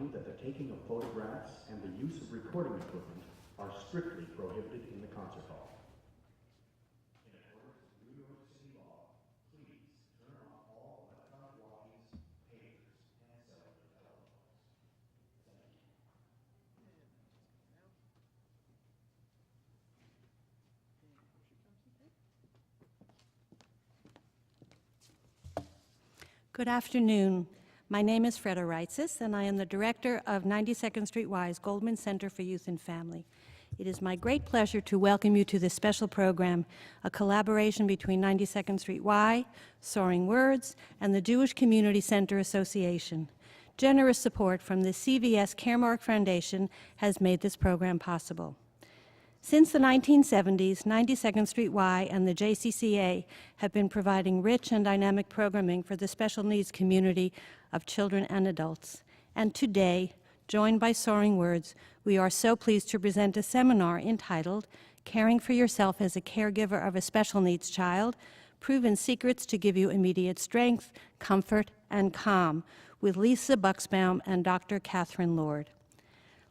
you that the taking of photographs and the use of recording equipment are strictly prohibited in the concert hall. In accordance with New York City law, please turn off all electronic watches, pagers, and cellular telephones. Thank you. Good afternoon. My name is Freda Reitzis, and I am the director of 92nd Street Y's Goldman Center for Youth and Family. It is my great pleasure to welcome you to this special program, a collaboration between 92nd Street Y, Soaringwords, and the Jewish Community Center Association. Generous support from the CVS Caremark Foundation has made this program possible. Since the 1970s, 92nd Street Y and the JCCA have been providing rich and dynamic programming for the special needs community of children and adults. And today, joined by Soaringwords, we are so pleased to present a seminar entitled Caring for Yourself as a Caregiver of a Special Needs Child, Proven Secrets to Give You Immediate Strength, Comfort, and Calm, with Lisa Buxbaum and Dr. Catherine Lord.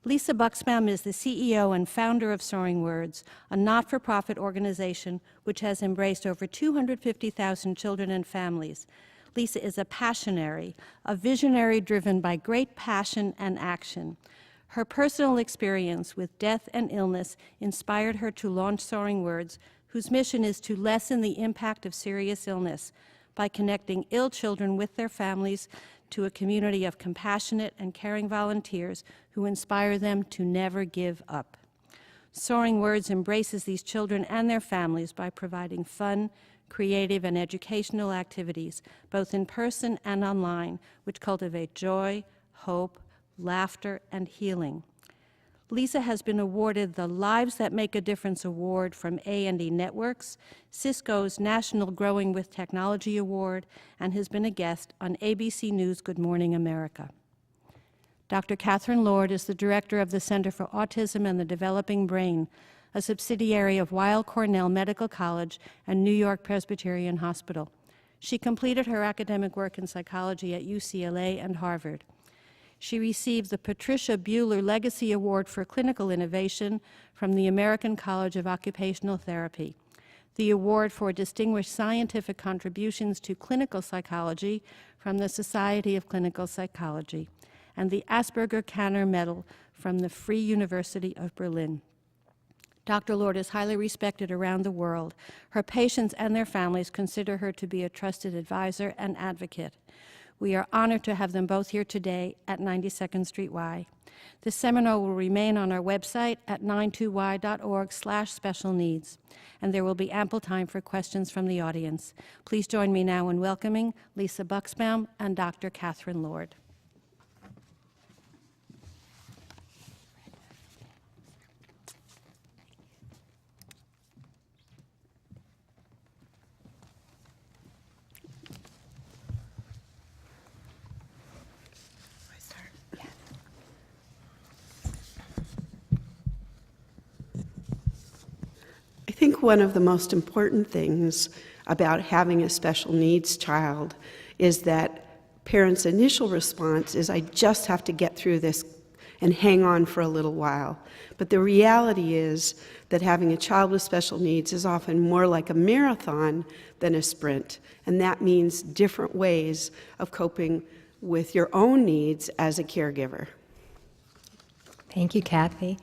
Lisa Buxbaum is the CEO and founder of Soaringwords, a not-for-profit organization which has embraced over 250,000 children and families. Lisa is a passionary, a visionary driven by great passion and action. Her personal experience with death and illness inspired her to launch Soaringwords, whose mission is to lessen the impact of serious illness by connecting ill children with their families to a community of compassionate and caring volunteers who inspire them to never give up. Soaringwords embraces these children and their families by providing fun, creative, and educational activities, both in person and online, which cultivate joy, hope, laughter, and healing. Lisa has been awarded the Lives That Make a Difference Award from A&E Networks, Cisco's National Growing with Technology Award, and has been a guest on ABC News Good Morning America. Dr. Catherine Lord is the director of the Center for Autism and the Developing Brain, a subsidiary of Weill Cornell Medical College and New York Presbyterian Hospital. She completed her academic work in psychology at UCLA and Harvard. She received the Patricia Buehler Legacy Award for Clinical Innovation from the American College of Occupational Therapy, the Award for Distinguished Scientific Contributions to Clinical Psychology from the Society of Clinical Psychology, and the Asperger Kanner Medal from the Free University of Berlin. Dr. Lord is highly respected around the world. Her patients and their families consider her to be a trusted advisor and advocate. We are honored to have them both here today at 92nd Street Y. This seminar will remain on our website at 92y.org/special needs, and there will be ample time for questions from the audience. Please join me now in welcoming Lisa Buxbaum and Dr. Catherine Lord. I think one of the most important things about having a special needs child is that parents' initial response is, I just have to get through this and hang on for a little while. But the reality is that having a child with special needs is often more like a marathon than a sprint, and that means different ways of coping with your own needs as a caregiver. Thank you, Kathy.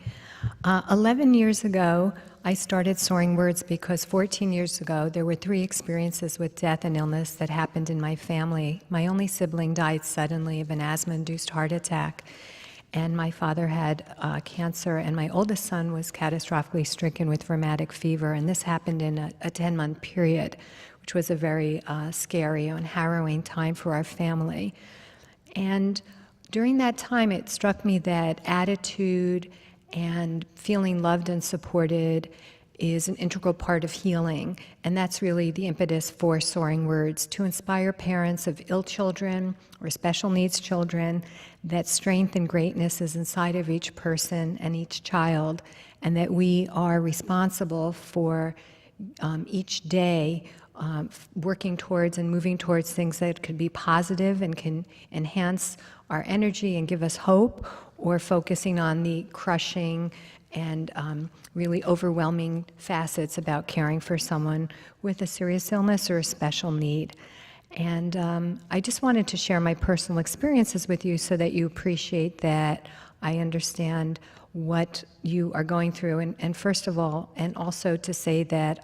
11 years ago, I started Soaringwords because 14 years ago, there were 3 experiences with death and illness that happened in my family. My only sibling died suddenly of an asthma-induced heart attack, and my father had cancer, and my oldest son was catastrophically stricken with rheumatic fever, and this happened in a 10-month period, which was a very scary and harrowing time for our family. And during that time, it struck me that attitude and feeling loved and supported is an integral part of healing, and that's really the impetus for Soaringwords, to inspire parents of ill children or special needs children that strength and greatness is inside of each person and each child, and that we are responsible for each day working towards and moving towards things that could be positive and can enhance our energy and give us hope, or focusing on the crushing and really overwhelming facets about caring for someone with a serious illness or a special need. And I just wanted to share my personal experiences with you so that you appreciate that I understand what you are going through. And first of all, and also to say that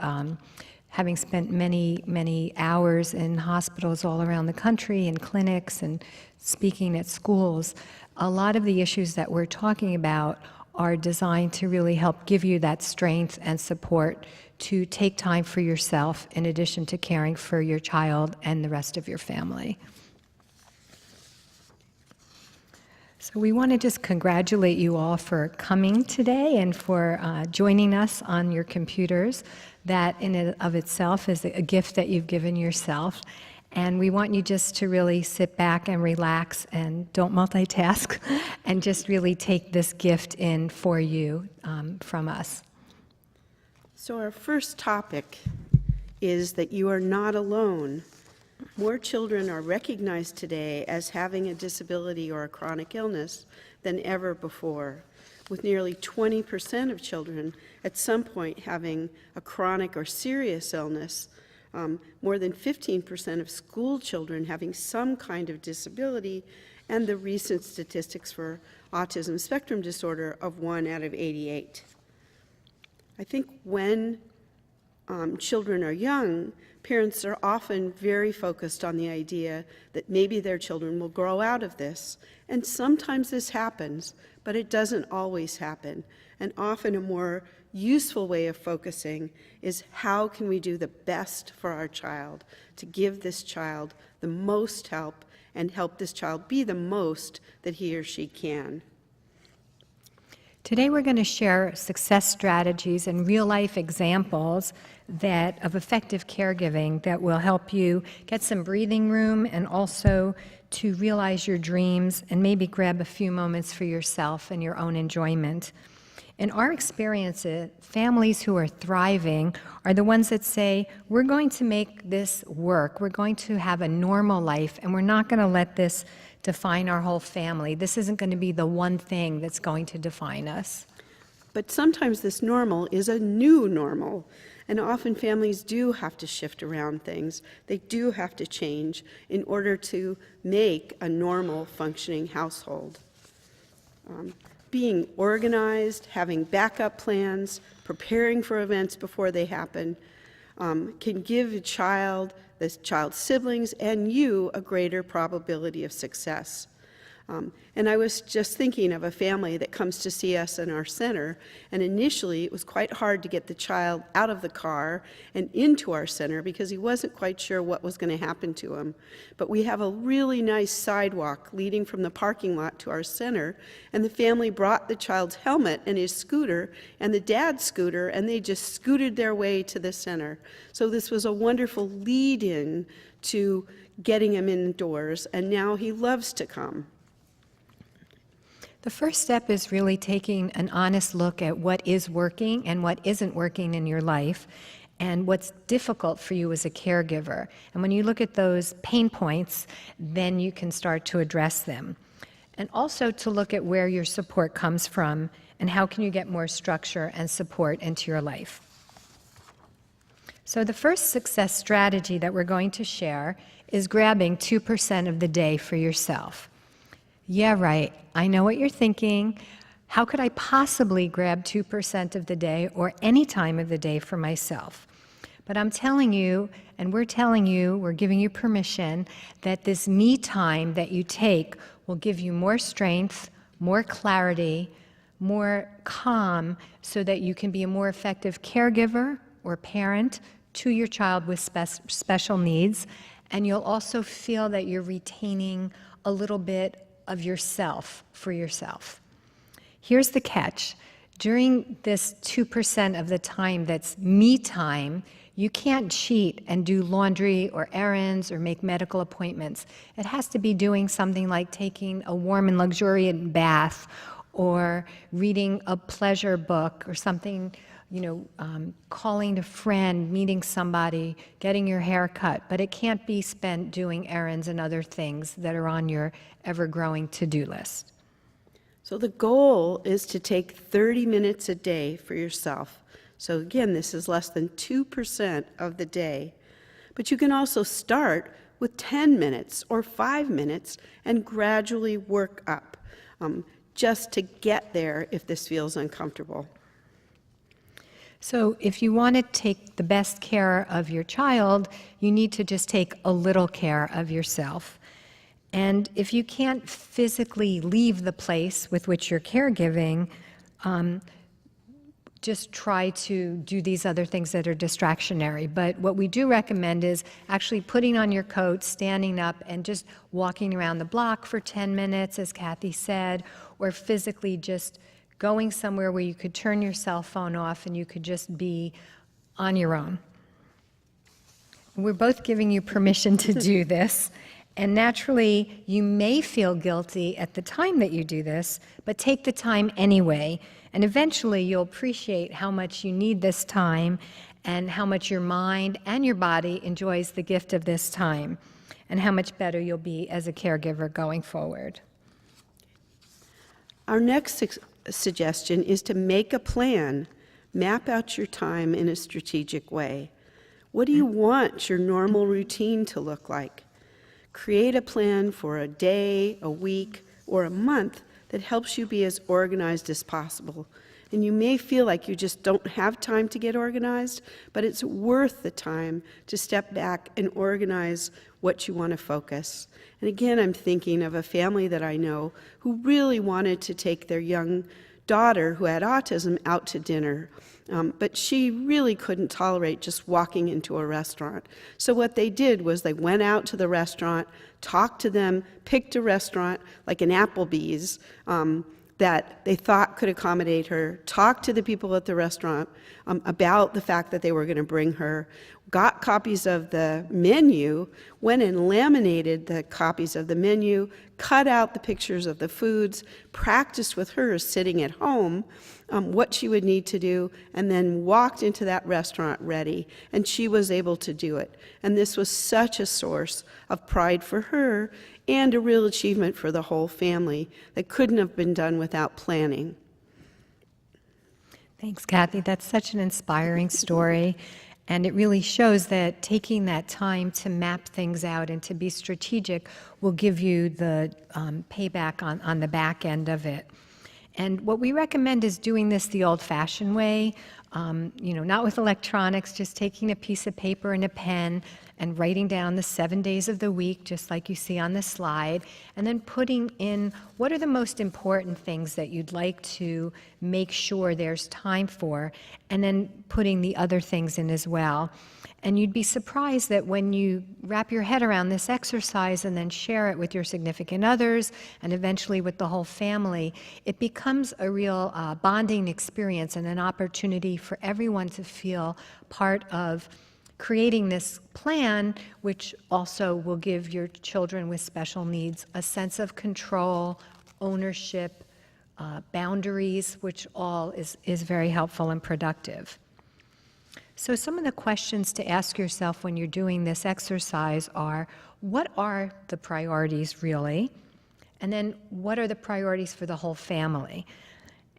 having spent many, many hours in hospitals all around the country, in clinics and speaking at schools, a lot of the issues that we're talking about are designed to really help give you that strength and support to take time for yourself in addition to caring for your child and the rest of your family. So we want to just congratulate you all for coming today and for joining us on your computers. That in and of itself is a gift that you've given yourself. And we want you just to really sit back and relax and don't multitask and just really take this gift in for you from us. So our first topic is that you are not alone. More children are recognized today as having a disability or a chronic illness than ever before, with nearly 20% of children at some point having a chronic or serious illness, more than 15% of school children having some kind of disability, and the recent statistics for autism spectrum disorder of 1 out of 88. I think when children are young, parents are often very focused on the idea that maybe their children will grow out of this. And sometimes this happens, but it doesn't always happen. And often a more useful way of focusing is how can we do the best for our child to give this child the most help and help this child be the most that he or she can. Today we're going to share success strategies and real-life examples of effective caregiving that will help you get some breathing room and also to realize your dreams and maybe grab a few moments for yourself and your own enjoyment. In our experience, families who are thriving are the ones that say, we're going to make this work, we're going to have a normal life, and we're not going to let this define our whole family. This isn't going to be the one thing that's going to define us. But sometimes this normal is a new normal, and often families do have to shift around things. They do have to change in order to make a normal functioning household. Being organized, having backup plans, preparing for events before they happen, can give a child, the child's siblings, and you a greater probability of success. And I was just thinking of a family that comes to see us in our center, and initially it was quite hard to get the child out of the car and into our center because he wasn't quite sure what was going to happen to him. But we have a really nice sidewalk leading from the parking lot to our center, and the family brought the child's helmet and his scooter and the dad's scooter, and they just scooted their way to the center. So this was a wonderful lead-in to getting him indoors, and now he loves to come. The first step is really taking an honest look at what is working and what isn't working in your life and what's difficult for you as a caregiver. And when you look at those pain points, then you can start to address them. And also to look at where your support comes from and how can you get more structure and support into your life. So the first success strategy that we're going to share is grabbing 2% of the day for yourself. Yeah, right. I know what you're thinking. How could I possibly grab 2% of the day or any time of the day for myself? But I'm telling you, and we're telling you, we're giving you permission that this me time that you take will give you more strength, more clarity, more calm, so that you can be a more effective caregiver or parent to your child with special needs. And you'll also feel that you're retaining a little bit of yourself for yourself. Here's the catch. During this 2% of the time that's me time, you can't cheat and do laundry or errands or make medical appointments. It has to be doing something like taking a warm and luxuriant bath or reading a pleasure book or something calling a friend, meeting somebody, getting your hair cut, but it can't be spent doing errands and other things that are on your ever-growing to-do list. So the goal is to take 30 minutes a day for yourself. So again, this is less than 2% of the day. But you can also start with 10 minutes or 5 minutes and gradually work up, just to get there if this feels uncomfortable. So if you want to take the best care of your child, you need to just take a little care of yourself. And if you can't physically leave the place with which you're caregiving, just try to do these other things that are distractionary. But what we do recommend is actually putting on your coat, standing up, and just walking around the block for 10 minutes, as Kathy said, or physically just going somewhere where you could turn your cell phone off and you could just be on your own. We're both giving you permission to do this. And naturally, you may feel guilty at the time that you do this, but take the time anyway. And eventually, you'll appreciate how much you need this time and how much your mind and your body enjoys the gift of this time, and how much better you'll be as a caregiver going forward. Our next suggestion is to make a plan. Map out your time in a strategic way. What do you want your normal routine to look like? Create a plan for a day, a week, or a month that helps you be as organized as possible. And you may feel like you just don't have time to get organized, but it's worth the time to step back and organize what you want to focus. And again, I'm thinking of a family that I know who really wanted to take their young daughter who had autism out to dinner. But she really couldn't tolerate just walking into a restaurant. So what they did was they went out to the restaurant, talked to them, picked a restaurant like an Applebee's that they thought could accommodate her, talked to the people at the restaurant about the fact that they were going to bring her, got copies of the menu, went and laminated the copies of the menu, cut out the pictures of the foods, practiced with her sitting at home what she would need to do, and then walked into that restaurant ready, and she was able to do it. And this was such a source of pride for her and a real achievement for the whole family that couldn't have been done without planning. Thanks, Kathy. That's such an inspiring story. And it really shows that taking that time to map things out and to be strategic will give you the payback on the back end of it. And what we recommend is doing this the old-fashioned way, not with electronics, just taking a piece of paper and a pen and writing down the 7 days of the week, just like you see on the slide, and then putting in what are the most important things that you'd like to make sure there's time for, and then putting the other things in as well. And you'd be surprised that when you wrap your head around this exercise and then share it with your significant others and eventually with the whole family, it becomes a real bonding experience and an opportunity for everyone to feel part of creating this plan, which also will give your children with special needs a sense of control, ownership, boundaries, which all is very helpful and productive. So some of the questions to ask yourself when you're doing this exercise are, what are the priorities really? And then what are the priorities for the whole family?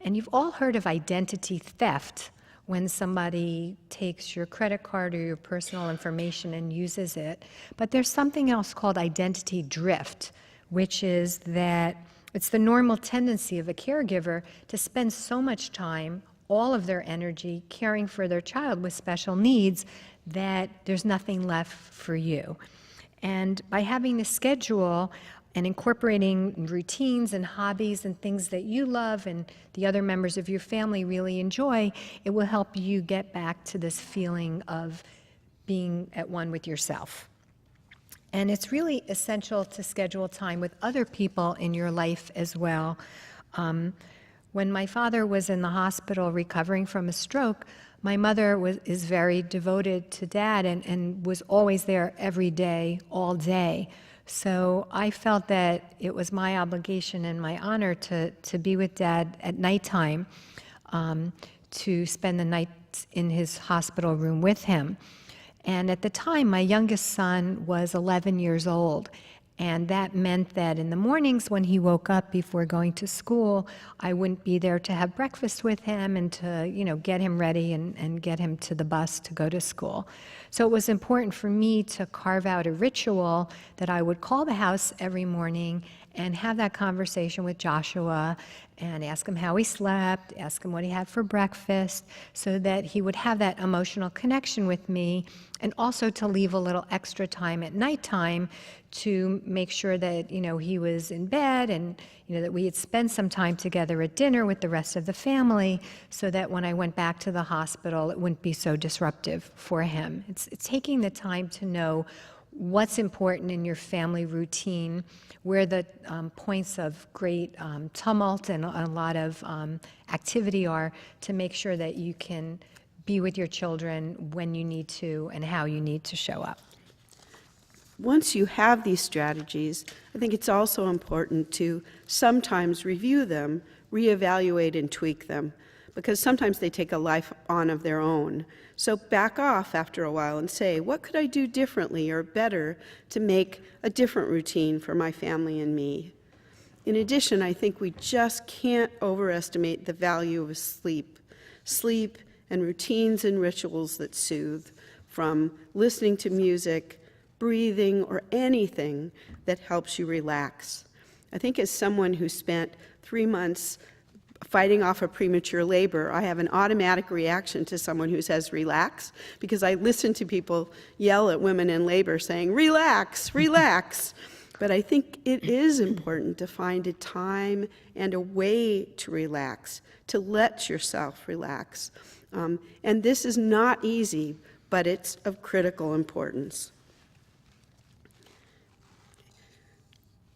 And you've all heard of identity theft, when somebody takes your credit card or your personal information and uses it. But there's something else called identity drift, which is that it's the normal tendency of a caregiver to spend so much time, all of their energy, caring for their child with special needs that there's nothing left for you. And by having a schedule and incorporating routines and hobbies and things that you love and the other members of your family really enjoy, it will help you get back to this feeling of being at one with yourself. And it's really essential to schedule time with other people in your life as well. When my father was in the hospital recovering from a stroke, my mother is very devoted to Dad and was always there every day, all day. So I felt that it was my obligation and my honor to be with Dad at nighttime, to spend the night in his hospital room with him. And at the time, my youngest son was 11 years old. And that meant that in the mornings when he woke up before going to school, I wouldn't be there to have breakfast with him and to, get him ready and get him to the bus to go to school. So it was important for me to carve out a ritual that I would call the house every morning and have that conversation with Joshua and ask him how he slept, ask him what he had for breakfast, so that he would have that emotional connection with me, and also to leave a little extra time at nighttime to make sure that, he was in bed and, that we had spent some time together at dinner with the rest of the family, so that when I went back to the hospital, it wouldn't be so disruptive for him. It's taking the time to know what's important in your family routine, where the points of great tumult and a lot of activity are, to make sure that you can be with your children when you need to and how you need to show up. Once you have these strategies, I think it's also important to sometimes review them, reevaluate and tweak them, because sometimes they take a life on of their own. So back off after a while and say, what could I do differently or better to make a different routine for my family and me? In addition, I think we just can't overestimate the value of sleep. Sleep and routines and rituals that soothe, from listening to music, breathing, or anything that helps you relax. I think as someone who spent 3 months fighting off a premature labor, I have an automatic reaction to someone who says relax, because I listen to people yell at women in labor saying, relax, relax. But I think it is important to find a time and a way to relax, to let yourself relax. And this is not easy, but it's of critical importance.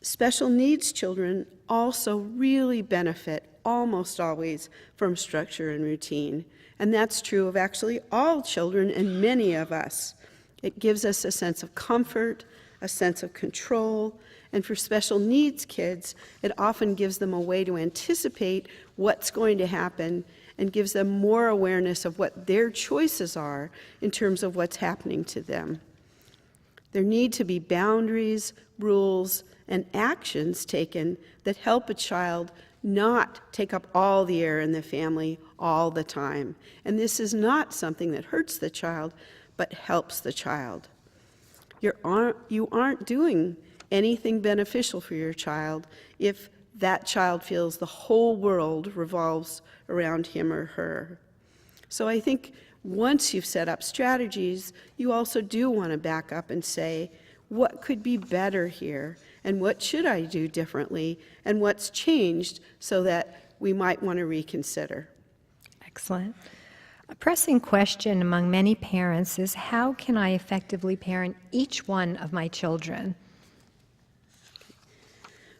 Special needs children also really benefit almost always from structure and routine. And that's true of actually all children and many of us. It gives us a sense of comfort, a sense of control, and for special needs kids, it often gives them a way to anticipate what's going to happen and gives them more awareness of what their choices are in terms of what's happening to them. There need to be boundaries, rules, and actions taken that help a child not take up all the air in the family all the time. And this is not something that hurts the child, but helps the child. You aren't doing anything beneficial for your child if that child feels the whole world revolves around him or her. So I think once you've set up strategies, you also do want to back up and say, what could be better here? And what should I do differently? And what's changed so that we might want to reconsider? Excellent. A pressing question among many parents is, how can I effectively parent each one of my children?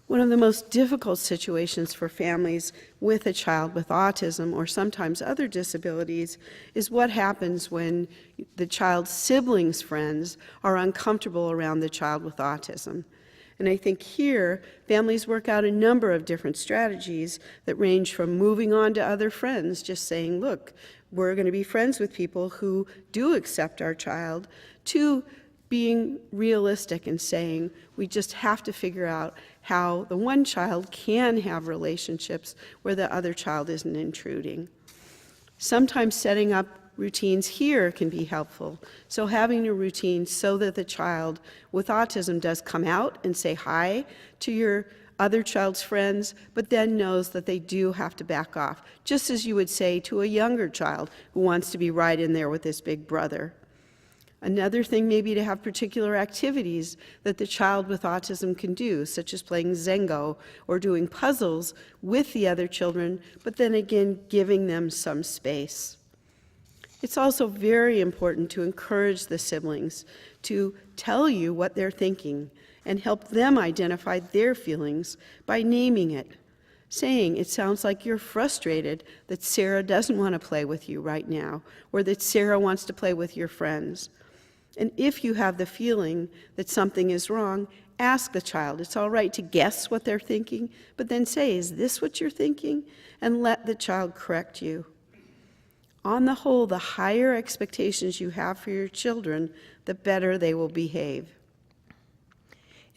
One of the most difficult situations for families with a child with autism or sometimes other disabilities is what happens when the child's siblings' friends are uncomfortable around the child with autism. And I think here, families work out a number of different strategies that range from moving on to other friends, just saying, look, we're going to be friends with people who do accept our child, to being realistic and saying, we just have to figure out how the one child can have relationships where the other child isn't intruding. Sometimes setting up routines here can be helpful. So having a routine so that the child with autism does come out and say hi to your other child's friends, but then knows that they do have to back off, just as you would say to a younger child who wants to be right in there with his big brother. Another thing may be to have particular activities that the child with autism can do, such as playing Zengo or doing puzzles with the other children, but then again giving them some space. It's also very important to encourage the siblings to tell you what they're thinking and help them identify their feelings by naming it, saying, it sounds like you're frustrated that Sarah doesn't want to play with you right now, or that Sarah wants to play with your friends. And if you have the feeling that something is wrong, ask the child. It's all right to guess what they're thinking, but then say, is this what you're thinking? And let the child correct you. On the whole, the higher expectations you have for your children, the better they will behave.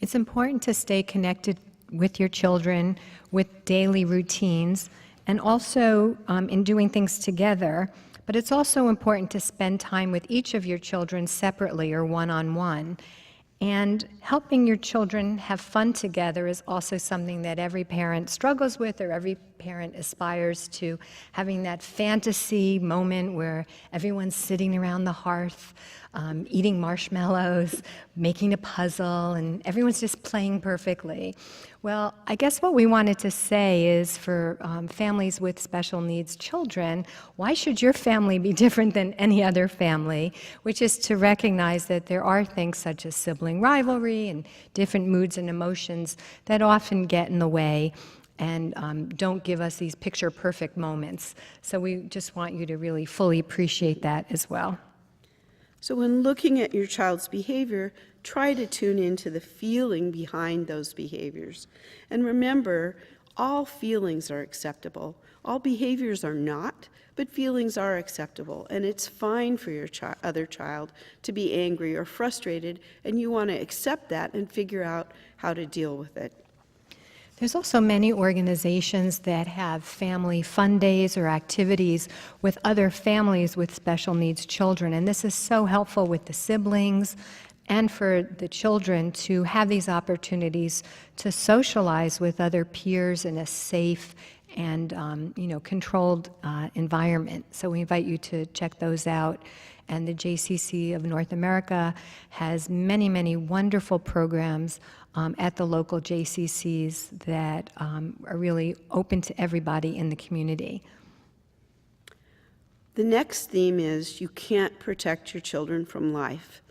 It's important to stay connected with your children with daily routines and also in doing things together. But it's also important to spend time with each of your children separately or one-on-one. And helping your children have fun together is also something that every parent struggles with, or every parent aspires to, having that fantasy moment where everyone's sitting around the hearth, eating marshmallows, making a puzzle, and everyone's just playing perfectly. Well, I guess what we wanted to say is for families with special needs children, why should your family be different than any other family? Which is to recognize that there are things such as sibling rivalry and different moods and emotions that often get in the way and don't give us these picture-perfect moments. So we just want you to really fully appreciate that as well. So when looking at your child's behavior, try to tune into the feeling behind those behaviors. And remember, all feelings are acceptable. All behaviors are not, but feelings are acceptable. And it's fine for your other child to be angry or frustrated, and you want to accept that and figure out how to deal with it. There's also many organizations that have family fun days or activities with other families with special needs children, and this is so helpful with the siblings and for the children to have these opportunities to socialize with other peers in a safe and controlled environment. So we invite you to check those out. And the JCC of North America has many, many wonderful programs at the local JCCs that are really open to everybody in the community. The next theme is you can't protect your children from life.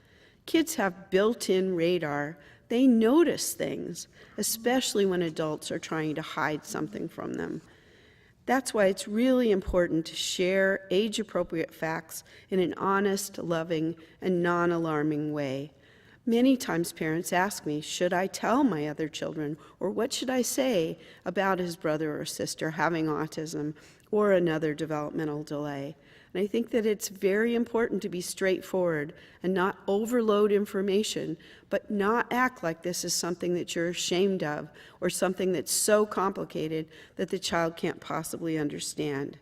Kids have built-in radar. They notice things, especially when adults are trying to hide something from them. That's why it's really important to share age-appropriate facts in an honest, loving, and non-alarming way. Many times parents ask me, should I tell my other children, or what should I say about his brother or sister having autism or another developmental delay? And I think that it's very important to be straightforward and not overload information, but not act like this is something that you're ashamed of or something that's so complicated that the child can't possibly understand.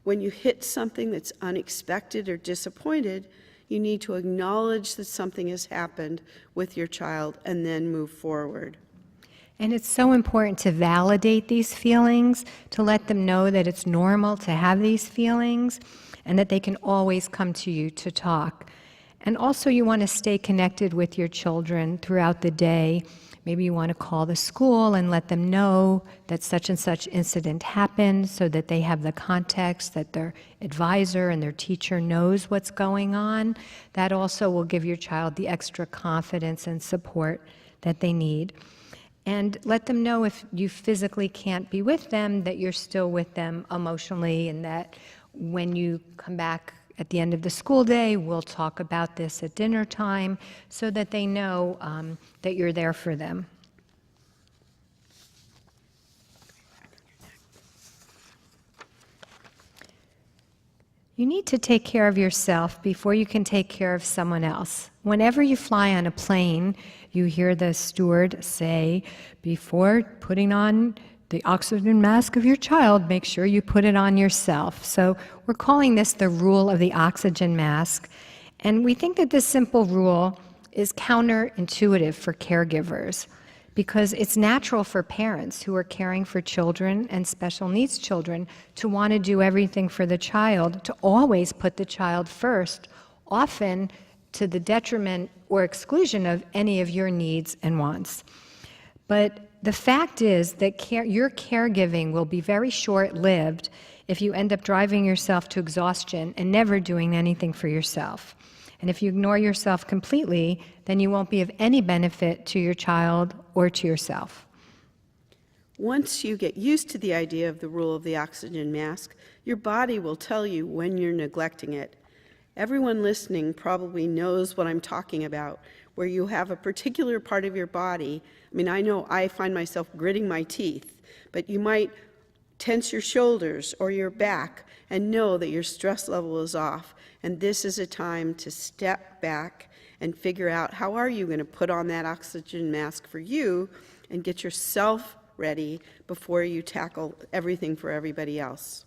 When you hit something that's unexpected or disappointed, you need to acknowledge that something has happened with your child and then move forward. And it's so important to validate these feelings, to let them know that it's normal to have these feelings and that they can always come to you to talk. And also you want to stay connected with your children throughout the day. Maybe you want to call the school and let them know that such and such incident happened so that they have the context, that their advisor and their teacher knows what's going on. That also will give your child the extra confidence and support that they need. And let them know if you physically can't be with them, that you're still with them emotionally, and that when you come back at the end of the school day, we'll talk about this at dinner time so that they know that you're there for them. You need to take care of yourself before you can take care of someone else. Whenever you fly on a plane, you hear the steward say, before putting on the oxygen mask of your child, make sure you put it on yourself. So we're calling this the rule of the oxygen mask. And we think that this simple rule is counterintuitive for caregivers, because it's natural for parents who are caring for children and special needs children to want to do everything for the child, to always put the child first, often to the detriment or exclusion of any of your needs and wants. But the fact is that your caregiving will be very short-lived if you end up driving yourself to exhaustion and never doing anything for yourself. And if you ignore yourself completely, then you won't be of any benefit to your child or to yourself. Once you get used to the idea of the rule of the oxygen mask, your body will tell you when you're neglecting it. Everyone listening probably knows what I'm talking about, where you have a particular part of your body. I mean, I know I find myself gritting my teeth, but you might Tense your shoulders or your back and know that your stress level is off. And this is a time to step back and figure out how are you going to put on that oxygen mask for you and get yourself ready before you tackle everything for everybody else.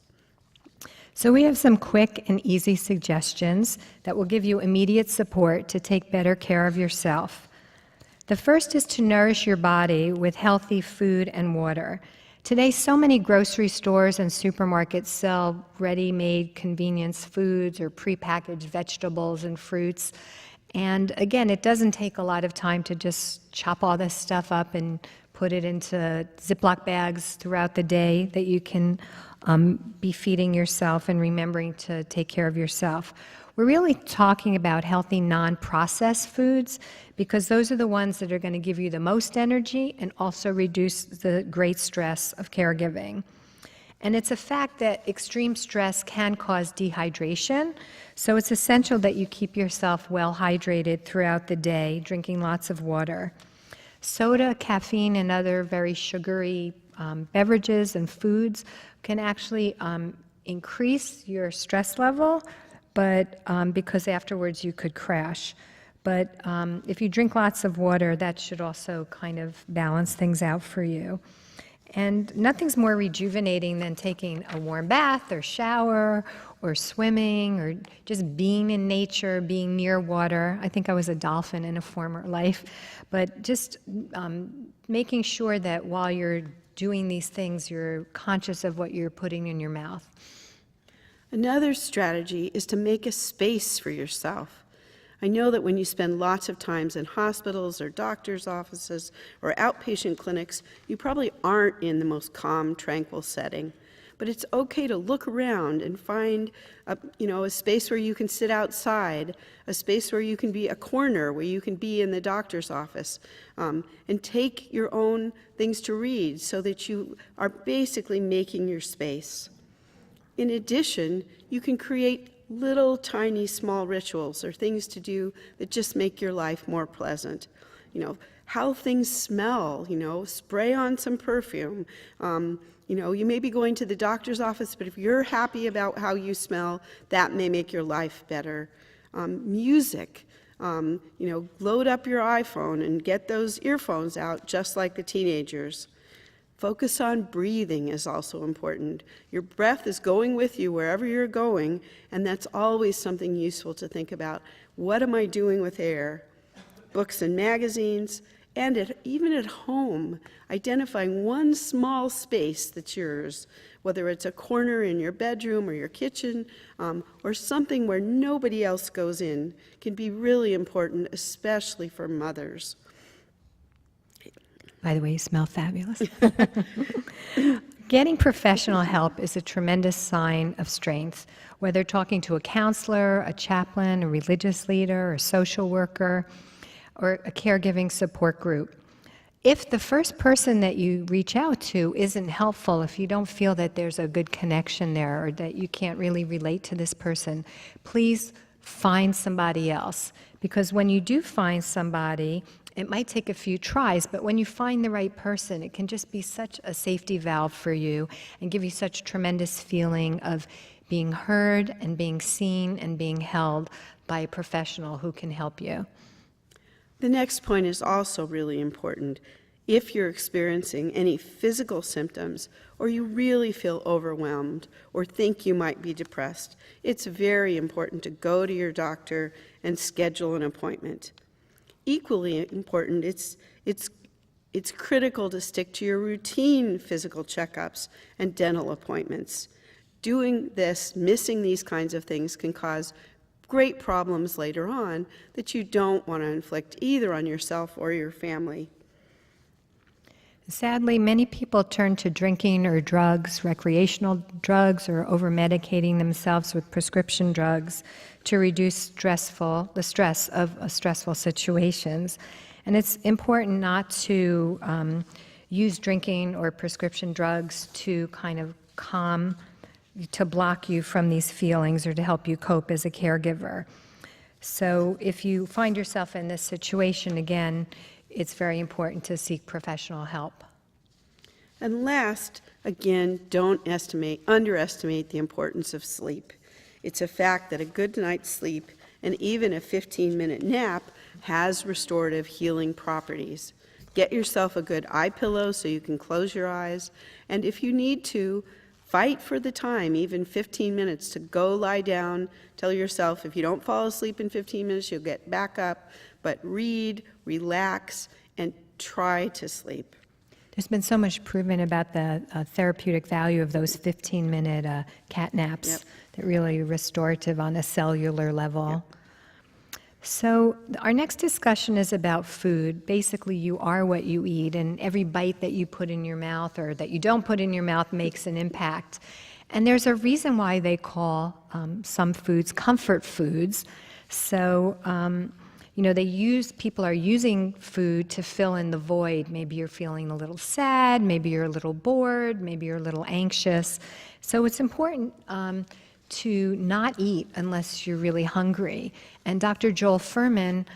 So we have some quick and easy suggestions that will give you immediate support to take better care of yourself. The first is to nourish your body with healthy food and water. Today, so many grocery stores and supermarkets sell ready-made convenience foods or prepackaged vegetables and fruits. And again, it doesn't take a lot of time to just chop all this stuff up and put it into Ziploc bags throughout the day that you can be feeding yourself and remembering to take care of yourself. We're really talking about healthy non-processed foods because those are the ones that are going to give you the most energy and also reduce the great stress of caregiving. And it's a fact that extreme stress can cause dehydration, so it's essential that you keep yourself well hydrated throughout the day, drinking lots of water. Soda, caffeine, and other very sugary beverages and foods can actually increase your stress level, but because afterwards you could crash. But if you drink lots of water, that should also kind of balance things out for you. And nothing's more rejuvenating than taking a warm bath or shower or swimming or just being in nature, being near water. I think I was a dolphin in a former life. But just making sure that while you're doing these things, you're conscious of what you're putting in your mouth. Another strategy is to make a space for yourself. I know that when you spend lots of times in hospitals or doctor's offices or outpatient clinics, you probably aren't in the most calm, tranquil setting. But it's okay to look around and find a space where you can sit outside, a space where you can be a corner, where you can be in the doctor's office, and take your own things to read so that you are basically making your space. In addition, you can create little tiny small rituals or things to do that just make your life more pleasant. How things smell, spray on some perfume. You may be going to the doctor's office, but if you're happy about how you smell, that may make your life better. Music, load up your iPhone and get those earphones out just like the teenagers. Focus on breathing is also important. Your breath is going with you wherever you're going, and that's always something useful to think about. What am I doing with air? Books and magazines, and even at home, identifying one small space that's yours, whether it's a corner in your bedroom or your kitchen, or something where nobody else goes in, can be really important, especially for mothers. By the way, you smell fabulous. Getting professional help is a tremendous sign of strength, whether talking to a counselor, a chaplain, a religious leader, a social worker, or a caregiving support group. If the first person that you reach out to isn't helpful, if you don't feel that there's a good connection there or that you can't really relate to this person, please find somebody else. Because when you do find somebody, it might take a few tries, but when you find the right person, it can just be such a safety valve for you and give you such tremendous feeling of being heard and being seen and being held by a professional who can help you. The next point is also really important. If you're experiencing any physical symptoms or you really feel overwhelmed or think you might be depressed, it's very important to go to your doctor and schedule an appointment. Equally important, it's critical to stick to your routine physical checkups and dental appointments. Doing this, missing these kinds of things can cause great problems later on that you don't want to inflict either on yourself or your family. Sadly, many people turn to drinking or drugs, recreational drugs, or over-medicating themselves with prescription drugs to reduce the stress of stressful situations. And it's important not to use drinking or prescription drugs to kind of to block you from these feelings or to help you cope as a caregiver. So if you find yourself in this situation, again, it's very important to seek professional help. And last, Again, don't underestimate the importance of sleep. It's a fact that a good night's sleep and even a 15-minute nap has restorative healing properties. Get yourself a good eye pillow so you can close your eyes, and if you need to, fight for the time, even 15 minutes, to go lie down. Tell yourself if you don't fall asleep in 15 minutes, you'll get back up, but read, relax, and try to sleep. There's been so much proven about the therapeutic value of those 15-minute cat naps. Yep. That really are restorative on a cellular level. Yep. So our next discussion is about food. Basically, you are what you eat, and every bite that you put in your mouth or that you don't put in your mouth makes an impact. And there's a reason why they call some foods comfort foods. So, people are using food to fill in the void. Maybe you're feeling a little sad, maybe you're a little bored, maybe you're a little anxious. So it's important to not eat unless you're really hungry. And Dr. Joel Furman,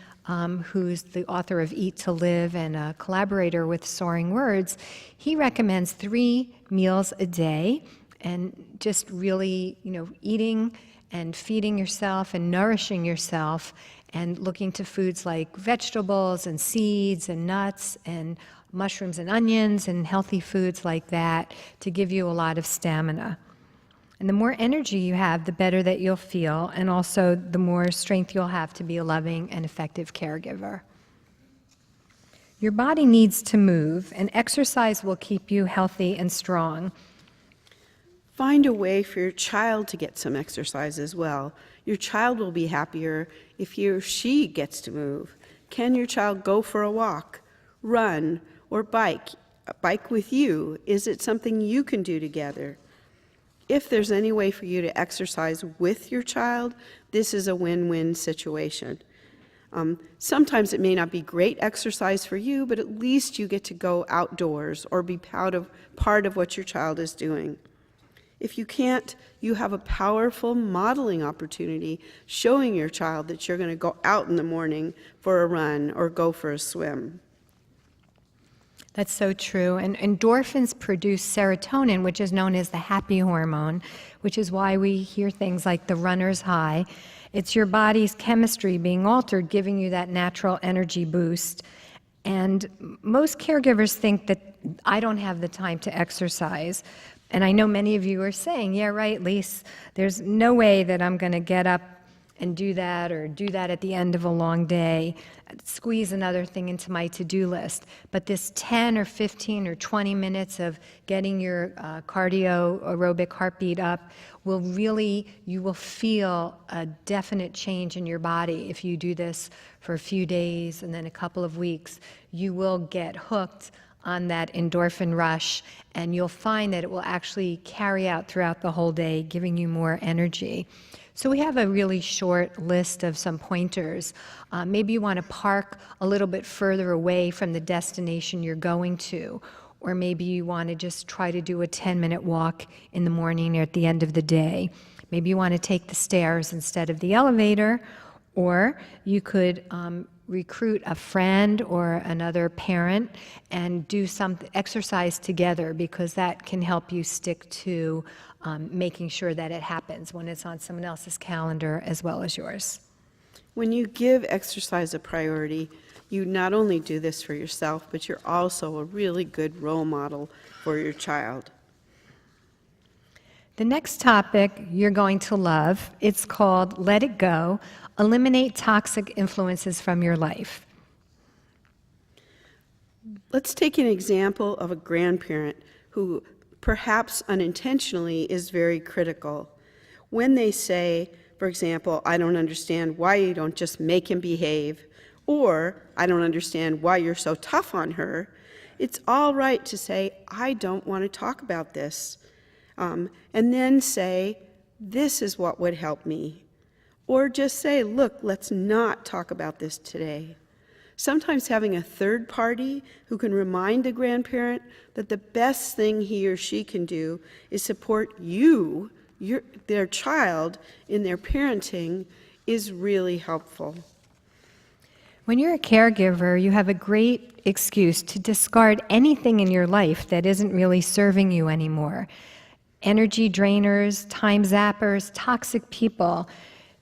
who's the author of Eat to Live and a collaborator with Soaringwords, he recommends 3 meals a day and just really, eating and feeding yourself and nourishing yourself and looking to foods like vegetables and seeds and nuts and mushrooms and onions and healthy foods like that to give you a lot of stamina. And the more energy you have, the better that you'll feel, and also the more strength you'll have to be a loving and effective caregiver. Your body needs to move, and exercise will keep you healthy and strong. Find a way for your child to get some exercise as well. Your child will be happier if he or she gets to move. Can your child go for a walk, run, or bike with you? Is it something you can do together? If there's any way for you to exercise with your child, this is a win-win situation. Sometimes it may not be great exercise for you, but at least you get to go outdoors or be part of what your child is doing. If you can't, you have a powerful modeling opportunity showing your child that you're going to go out in the morning for a run or go for a swim. That's so true. And endorphins produce serotonin, which is known as the happy hormone, which is why we hear things like the runner's high. It's your body's chemistry being altered, giving you that natural energy boost. And most caregivers think that I don't have the time to exercise. And I know many of you are saying, yeah, right, Lise, there's no way that I'm going to get up and do that or do that at the end of a long day, squeeze another thing into my to-do list. But this 10 or 15 or 20 minutes of getting your cardio aerobic heartbeat up you will feel a definite change in your body. If you do this for a few days and then a couple of weeks, you will get hooked on that endorphin rush, and you'll find that it will actually carry out throughout the whole day, giving you more energy. So we have a really short list of some pointers. Maybe you want to park a little bit further away from the destination you're going to, or maybe you want to just try to do a 10-minute walk in the morning or at the end of the day. Maybe you want to take the stairs instead of the elevator, or you could recruit a friend or another parent and do some exercise together, because that can help you stick to making sure that it happens when it's on someone else's calendar as well as yours. When you give exercise a priority, you not only do this for yourself, but you're also a really good role model for your child. The next topic you're going to love. It's called Let It Go. Eliminate toxic influences from your life. Let's take an example of a grandparent who perhaps unintentionally is very critical. When they say, for example, I don't understand why you don't just make him behave, or I don't understand why you're so tough on her, it's all right to say, I don't want to talk about this. And then say, this is what would help me. Or just say, look, let's not talk about this today. Sometimes having a third party who can remind the grandparent that the best thing he or she can do is support their child, in their parenting is really helpful. When you're a caregiver, you have a great excuse to discard anything in your life that isn't really serving you anymore. Energy drainers, time zappers, toxic people.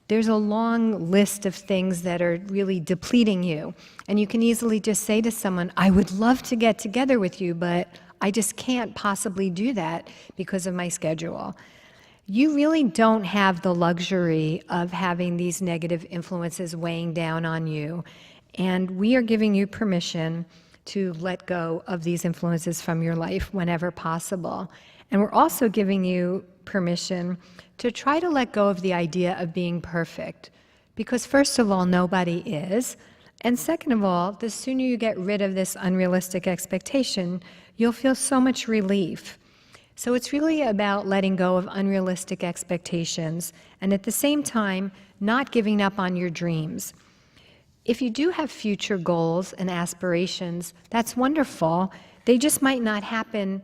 There's a long list of things that are really depleting you. And you can easily just say to someone, I would love to get together with you, but I just can't possibly do that because of my schedule. You really don't have the luxury of having these negative influences weighing down on you. And we are giving you permission to let go of these influences from your life whenever possible. And we're also giving you permission to try to let go of the idea of being perfect. Because first of all, nobody is. And second of all, the sooner you get rid of this unrealistic expectation, you'll feel so much relief. So it's really about letting go of unrealistic expectations and at the same time, not giving up on your dreams. If you do have future goals and aspirations, that's wonderful. They just might not happen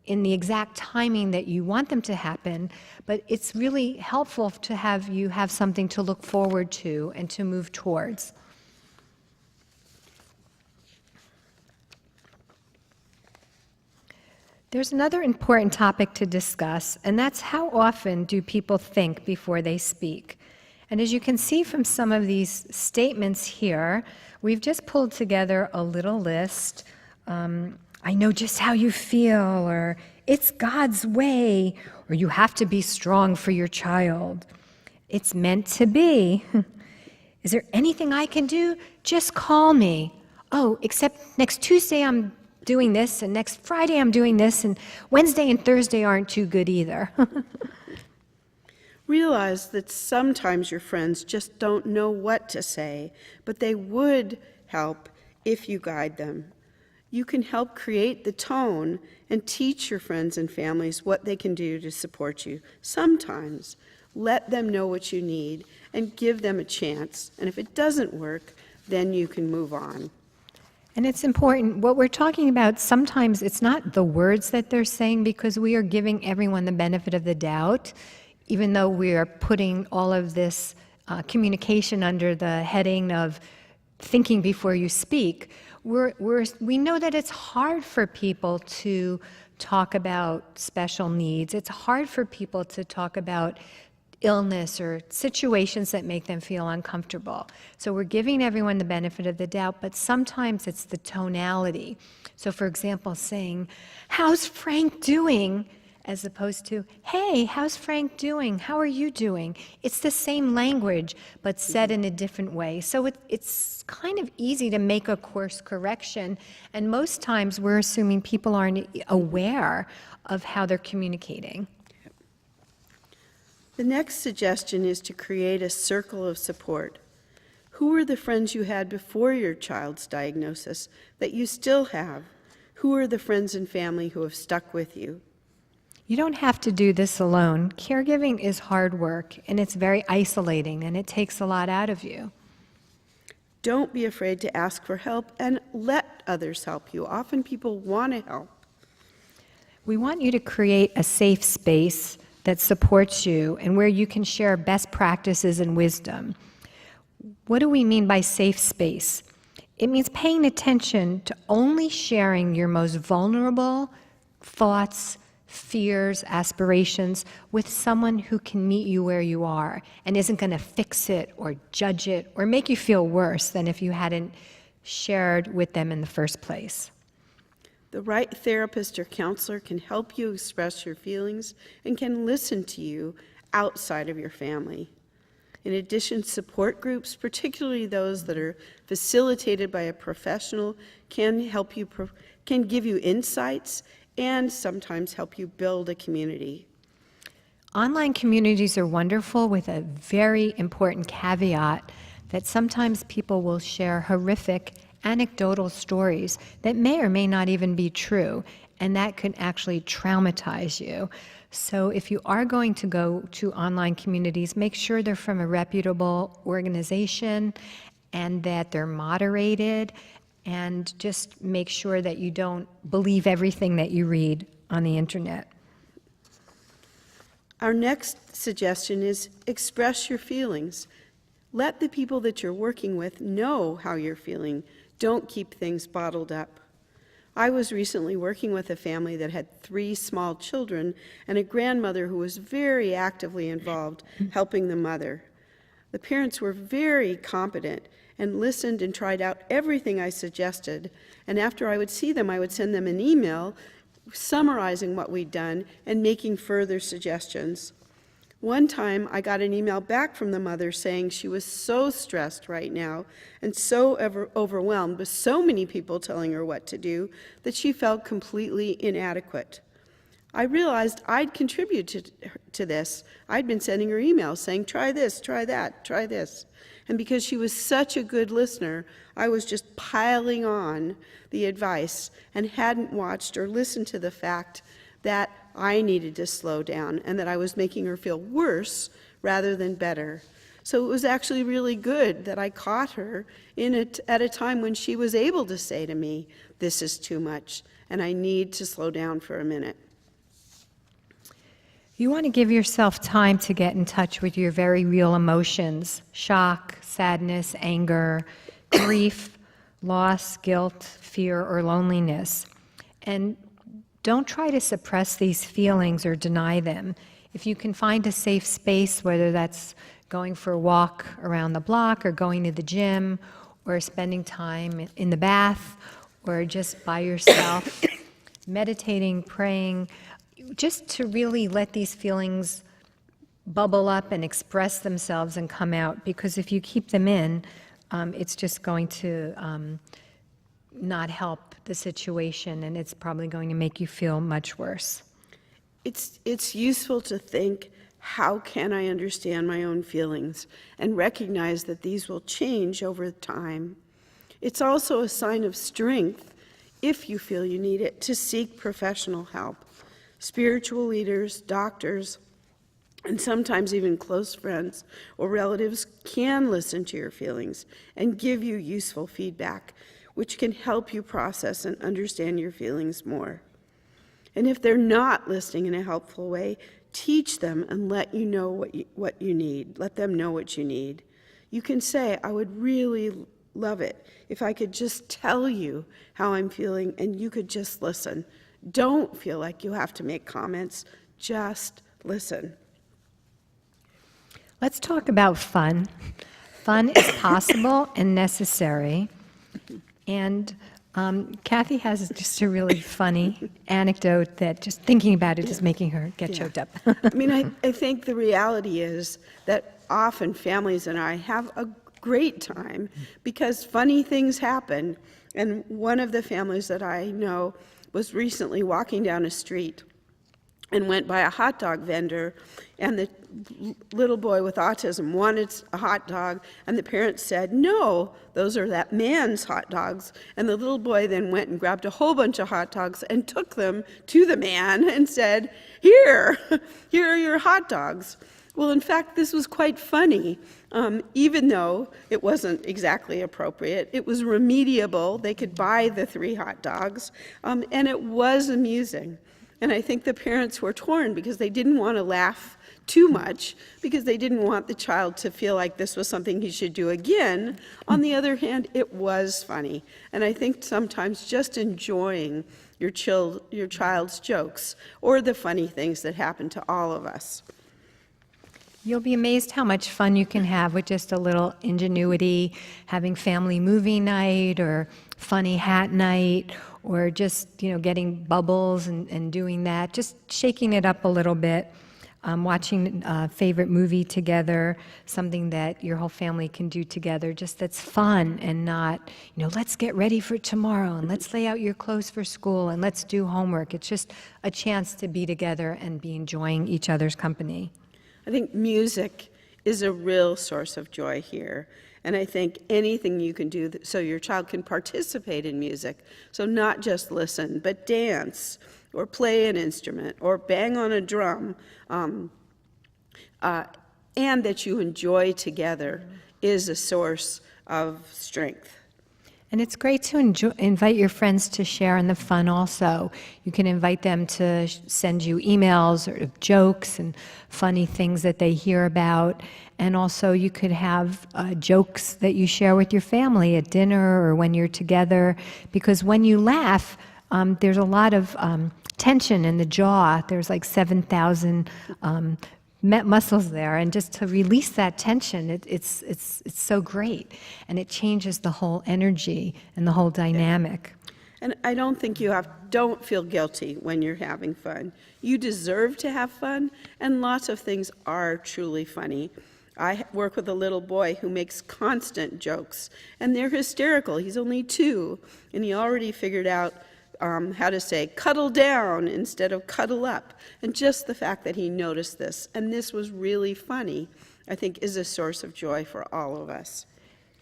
in the exact timing that you want them to happen, but it's really helpful to have you have something to look forward to and to move towards. There's another important topic to discuss, and that's how often do people think before they speak. And as you can see from some of these statements here, we've just pulled together a little list. I know just how you feel, or it's God's way, or you have to be strong for your child. It's meant to be. Is there anything I can do? Just call me. Oh, except next Tuesday I'm doing this, and next Friday I'm doing this, and Wednesday and Thursday aren't too good either. Realize that sometimes your friends just don't know what to say, but they would help if you guide them. You can help create the tone and teach your friends and families what they can do to support you. Sometimes let them know what you need and give them a chance. And if it doesn't work, then you can move on. And it's important, what we're talking about, sometimes it's not the words that they're saying, because we are giving everyone the benefit of the doubt, even though we are putting all of this communication under the heading of thinking before you speak. We know that it's hard for people to talk about special needs. It's hard for people to talk about illness or situations that make them feel uncomfortable. So we're giving everyone the benefit of the doubt, but sometimes it's the tonality. So for example, saying, "How's Frank doing?" as opposed to, "Hey, how's Frank doing? How are you doing?" It's the same language, but said in a different way. So it's kind of easy to make a course correction, and most times we're assuming people aren't aware of how they're communicating. The next suggestion is to create a circle of support. Who were the friends you had before your child's diagnosis that you still have? Who are the friends and family who have stuck with you? You don't have to do this alone. Caregiving is hard work, and it's very isolating, and it takes a lot out of you. Don't be afraid to ask for help and let others help you. Often people want to help. We want you to create a safe space that supports you and where you can share best practices and wisdom. What do we mean by safe space? It means paying attention to only sharing your most vulnerable thoughts, fears, aspirations with someone who can meet you where you are and isn't going to fix it or judge it or make you feel worse than if you hadn't shared with them in the first place. The right therapist or counselor can help you express your feelings and can listen to you outside of your family. In addition, support groups, particularly those that are facilitated by a professional, can help you, can give you insights and sometimes help you build a community. Online communities are wonderful with a very important caveat that sometimes people will share horrific anecdotal stories that may or may not even be true, and that could actually traumatize you. So if you are going to go to online communities, make sure they're from a reputable organization and that they're moderated, and just make sure that you don't believe everything that you read on the internet. Our next suggestion is express your feelings. Let the people that you're working with know how you're feeling. Don't keep things bottled up. I was recently working with a family that had 3 small children and a grandmother who was very actively involved helping the mother. The parents were very competent and listened and tried out everything I suggested. And after I would see them, I would send them an email summarizing what we'd done and making further suggestions. One time, I got an email back from the mother saying she was so stressed right now and so overwhelmed with so many people telling her what to do that she felt completely inadequate. I realized I'd contributed to this. I'd been sending her emails saying, try this, try that, try this. And because she was such a good listener, I was just piling on the advice and hadn't watched or listened to the fact that I needed to slow down and that I was making her feel worse rather than better. So it was actually really good that I caught her at a time when she was able to say to me, this is too much, and I need to slow down for a minute. You want to give yourself time to get in touch with your very real emotions: shock, sadness, anger, grief, loss, guilt, fear, or loneliness. And don't try to suppress these feelings or deny them. If you can find a safe space, whether that's going for a walk around the block or going to the gym or spending time in the bath or just by yourself, meditating, praying, just to really let these feelings bubble up and express themselves and come out, because if you keep them in, it's just going to not help the situation, and it's probably going to make you feel much worse. It's useful to think, how can I understand my own feelings and recognize that these will change over time. It's also a sign of strength, if you feel you need it, to seek professional help. Spiritual leaders, doctors, and sometimes even close friends or relatives can listen to your feelings and give you useful feedback, which can help you process and understand your feelings more. And if they're not listening in a helpful way, teach them and let you know what you need. Let them know what you need. You can say, I would really love it if I could just tell you how I'm feeling and you could just listen. Don't feel like you have to make comments. Just listen. Let's talk about fun. Fun is possible and necessary. And Kathy has just a really funny anecdote that just thinking about it is making her get choked up. I mean, I think the reality is that often families and I have a great time because funny things happen. And one of the families that I know was recently walking down a street and went by a hot dog vendor, and the little boy with autism wanted a hot dog, and the parents said, no, those are that man's hot dogs. And the little boy then went and grabbed a whole bunch of hot dogs and took them to the man and said, here are your hot dogs. Well, in fact, this was quite funny. Even though it wasn't exactly appropriate, it was remediable. They could buy the 3 hot dogs, and it was amusing. And I think the parents were torn because they didn't want to laugh too much because they didn't want the child to feel like this was something he should do again. On the other hand, it was funny. And I think sometimes just enjoying your child's jokes or the funny things that happen to all of us. You'll be amazed how much fun you can have with just a little ingenuity, having family movie night or funny hat night, or just, getting bubbles and doing that, just shaking it up a little bit, watching a favorite movie together, something that your whole family can do together, just that's fun and not, let's get ready for tomorrow and let's lay out your clothes for school and let's do homework. It's just a chance to be together and be enjoying each other's company. I think music is a real source of joy here. And I think anything you can do so your child can participate in music, so not just listen, but dance or play an instrument or bang on a drum, and that you enjoy together is a source of strength. And it's great to invite your friends to share in the fun also. You can invite them to send you emails or jokes and funny things that they hear about. And also you could have jokes that you share with your family at dinner or when you're together. Because when you laugh, there's a lot of tension in the jaw. There's like 7,000 muscles there, and just to release that tension, it's so great, and it changes the whole energy and the whole dynamic. And I don't think don't feel guilty when you're having fun. You deserve to have fun, and lots of things are truly funny. I work with a little boy who makes constant jokes, and they're hysterical. He's only 2, and he already figured out how to say cuddle down instead of cuddle up. And just the fact that he noticed this, and this was really funny, I think is a source of joy for all of us.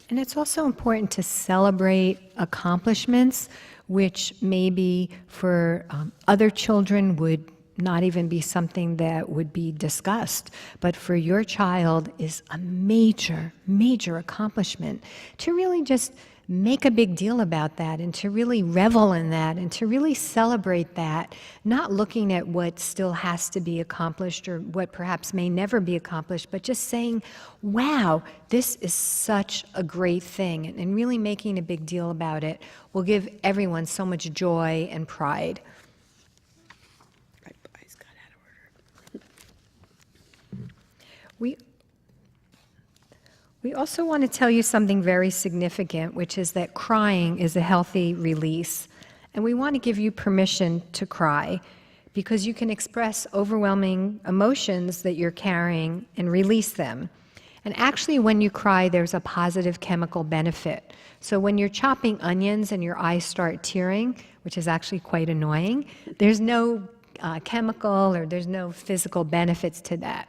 And it's also important to celebrate accomplishments, which maybe for other children would not even be something that would be discussed, but for your child is a major, major accomplishment. To really just make a big deal about that and to really revel in that and to really celebrate that, not looking at what still has to be accomplished or what perhaps may never be accomplished, but just saying, wow, this is such a great thing, and really making a big deal about it will give everyone so much joy and pride. My eyes got out of order. We also want to tell you something very significant, which is that crying is a healthy release. And we want to give you permission to cry because you can express overwhelming emotions that you're carrying and release them. And actually, when you cry, there's a positive chemical benefit. So when you're chopping onions and your eyes start tearing, which is actually quite annoying, there's no chemical or there's no physical benefits to that.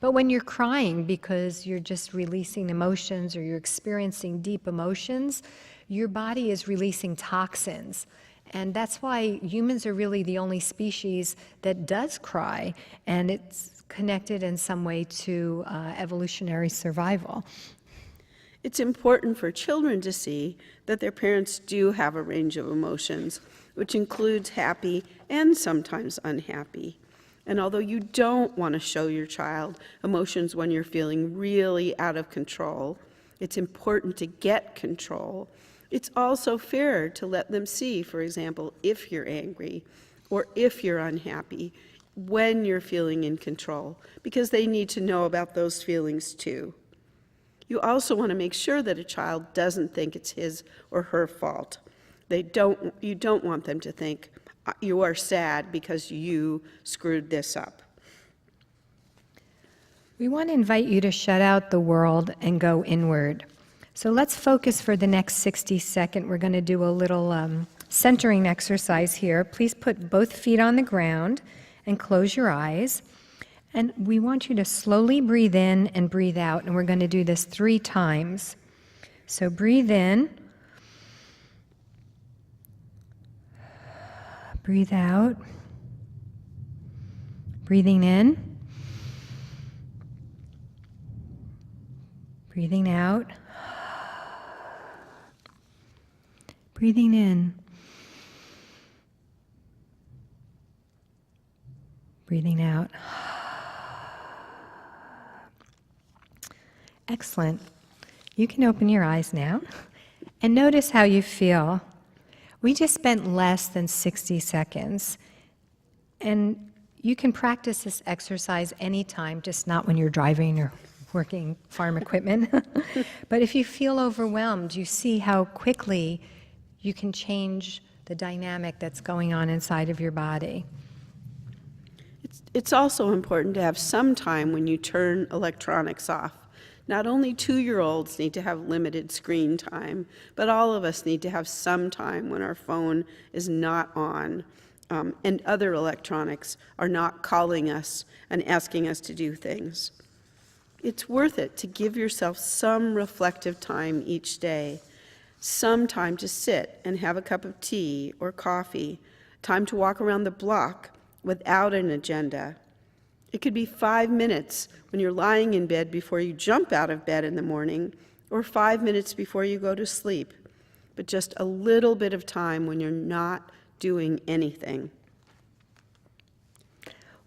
But when you're crying because you're just releasing emotions or you're experiencing deep emotions, your body is releasing toxins. And that's why humans are really the only species that does cry, and it's connected in some way to evolutionary survival. It's important for children to see that their parents do have a range of emotions, which includes happy and sometimes unhappy. And although you don't want to show your child emotions when you're feeling really out of control, it's important to get control. It's also fair to let them see, for example, if you're angry or if you're unhappy, when you're feeling in control, because they need to know about those feelings too. You also want to make sure that a child doesn't think it's his or her fault. You don't want them to think, you are sad because you screwed this up. We want to invite you to shut out the world and go inward. So let's focus for the next 60 seconds. We're going to do a little centering exercise here. Please put both feet on the ground and close your eyes. And we want you to slowly breathe in and breathe out. And we're going to do this 3 times. So breathe in. Breathe out. Breathing in. Breathing out. Breathing in. Breathing out. Excellent. You can open your eyes now and notice how you feel. We just spent less than 60 seconds, and you can practice this exercise anytime, just not when you're driving or working farm equipment. But if you feel overwhelmed, you see how quickly you can change the dynamic that's going on inside of your body. It's also important to have some time when you turn electronics off. Not only 2-year-olds need to have limited screen time, but all of us need to have some time when our phone is not on and other electronics are not calling us and asking us to do things. It's worth it to give yourself some reflective time each day, some time to sit and have a cup of tea or coffee, time to walk around the block without an agenda. It could be 5 minutes when you're lying in bed before you jump out of bed in the morning, or 5 minutes before you go to sleep. but just a little bit of time when you're not doing anything.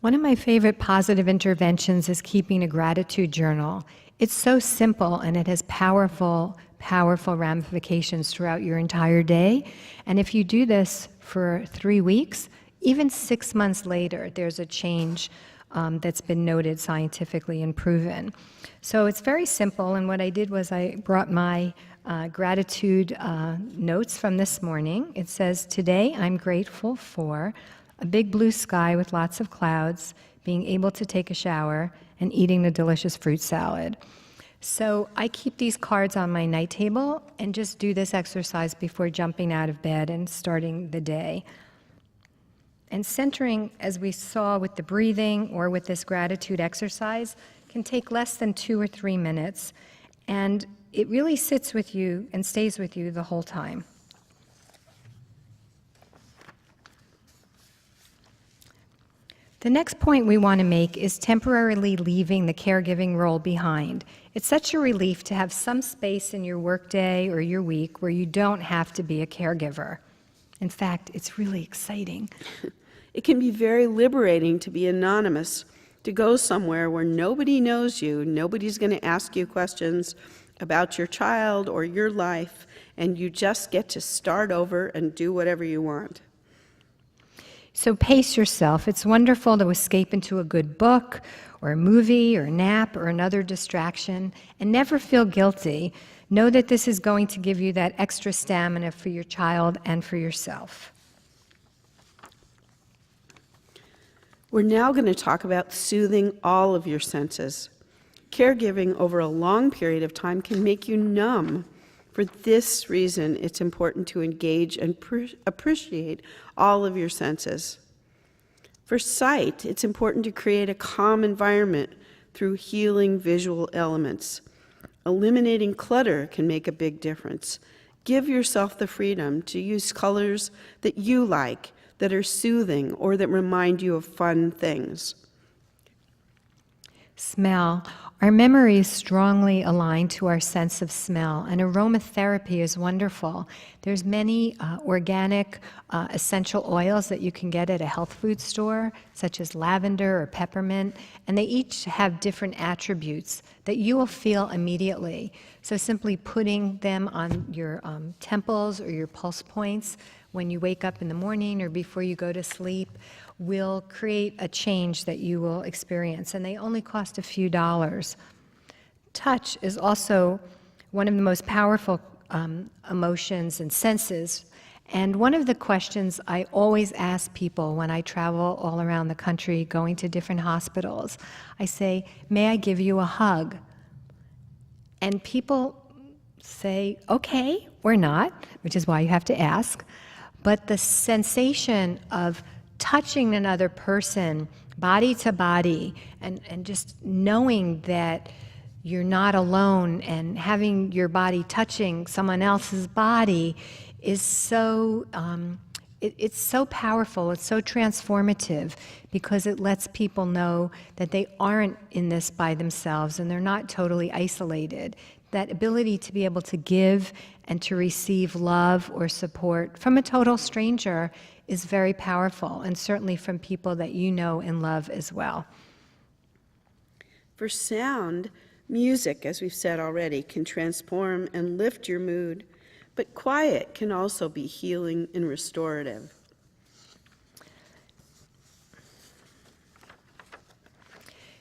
One of my favorite positive interventions is keeping a gratitude journal. It's so simple and it has powerful ramifications throughout your entire day. And if you do this for 3 weeks, even 6 months later, there's a change that's been noted scientifically and proven. So it's very simple, and what I did was I brought my gratitude notes from this morning. It says, today I'm grateful for a big blue sky with lots of clouds, being able to take a shower, and eating a delicious fruit salad. So I keep these cards on my night table and just do this exercise before jumping out of bed and starting the day. And centering, as we saw with the breathing or with this gratitude exercise, can take less than 2 or 3 minutes, and it really sits with you and stays with you the whole time. The next point we want to make is temporarily leaving the caregiving role behind. It's such a relief to have some space in your workday or your week where you don't have to be a caregiver. In fact, it's really exciting. It can be very liberating to be anonymous, to go somewhere where nobody knows you, nobody's going to ask you questions about your child or your life, and you just get to start over and do whatever you want. So pace yourself. It's wonderful to escape into a good book or a movie or a nap or another distraction, and never feel guilty. Know that this is going to give you that extra stamina for your child and for yourself. We're now going to talk about soothing all of your senses. Caregiving over a long period of time can make you numb. For this reason, it's important to engage and appreciate all of your senses. For sight, it's important to create a calm environment through healing visual elements. Eliminating clutter can make a big difference. Give yourself the freedom to use colors that you like, that are soothing, or that remind you of fun things. Smell. Our memory is strongly aligned to our sense of smell, and aromatherapy is wonderful. There's many organic essential oils that you can get at a health food store, such as lavender or peppermint, and they each have different attributes that you will feel immediately. So simply putting them on your temples or your pulse points when you wake up in the morning or before you go to sleep will create a change that you will experience, and they only cost a few dollars. Touch is also one of the most powerful emotions and senses, and one of the questions I always ask people when I travel all around the country going to different hospitals, I say, may I give you a hug? And people say, okay, or not, which is why you have to ask, but the sensation of touching another person, body to body, and just knowing that you're not alone and having your body touching someone else's body is so, it's so powerful, it's so transformative, because it lets people know that they aren't in this by themselves and they're not totally isolated. That ability to be able to give and to receive love or support from a total stranger is very powerful, and certainly from people that you know and love as well. For sound, music, as we've said already, can transform and lift your mood, but quiet can also be healing and restorative.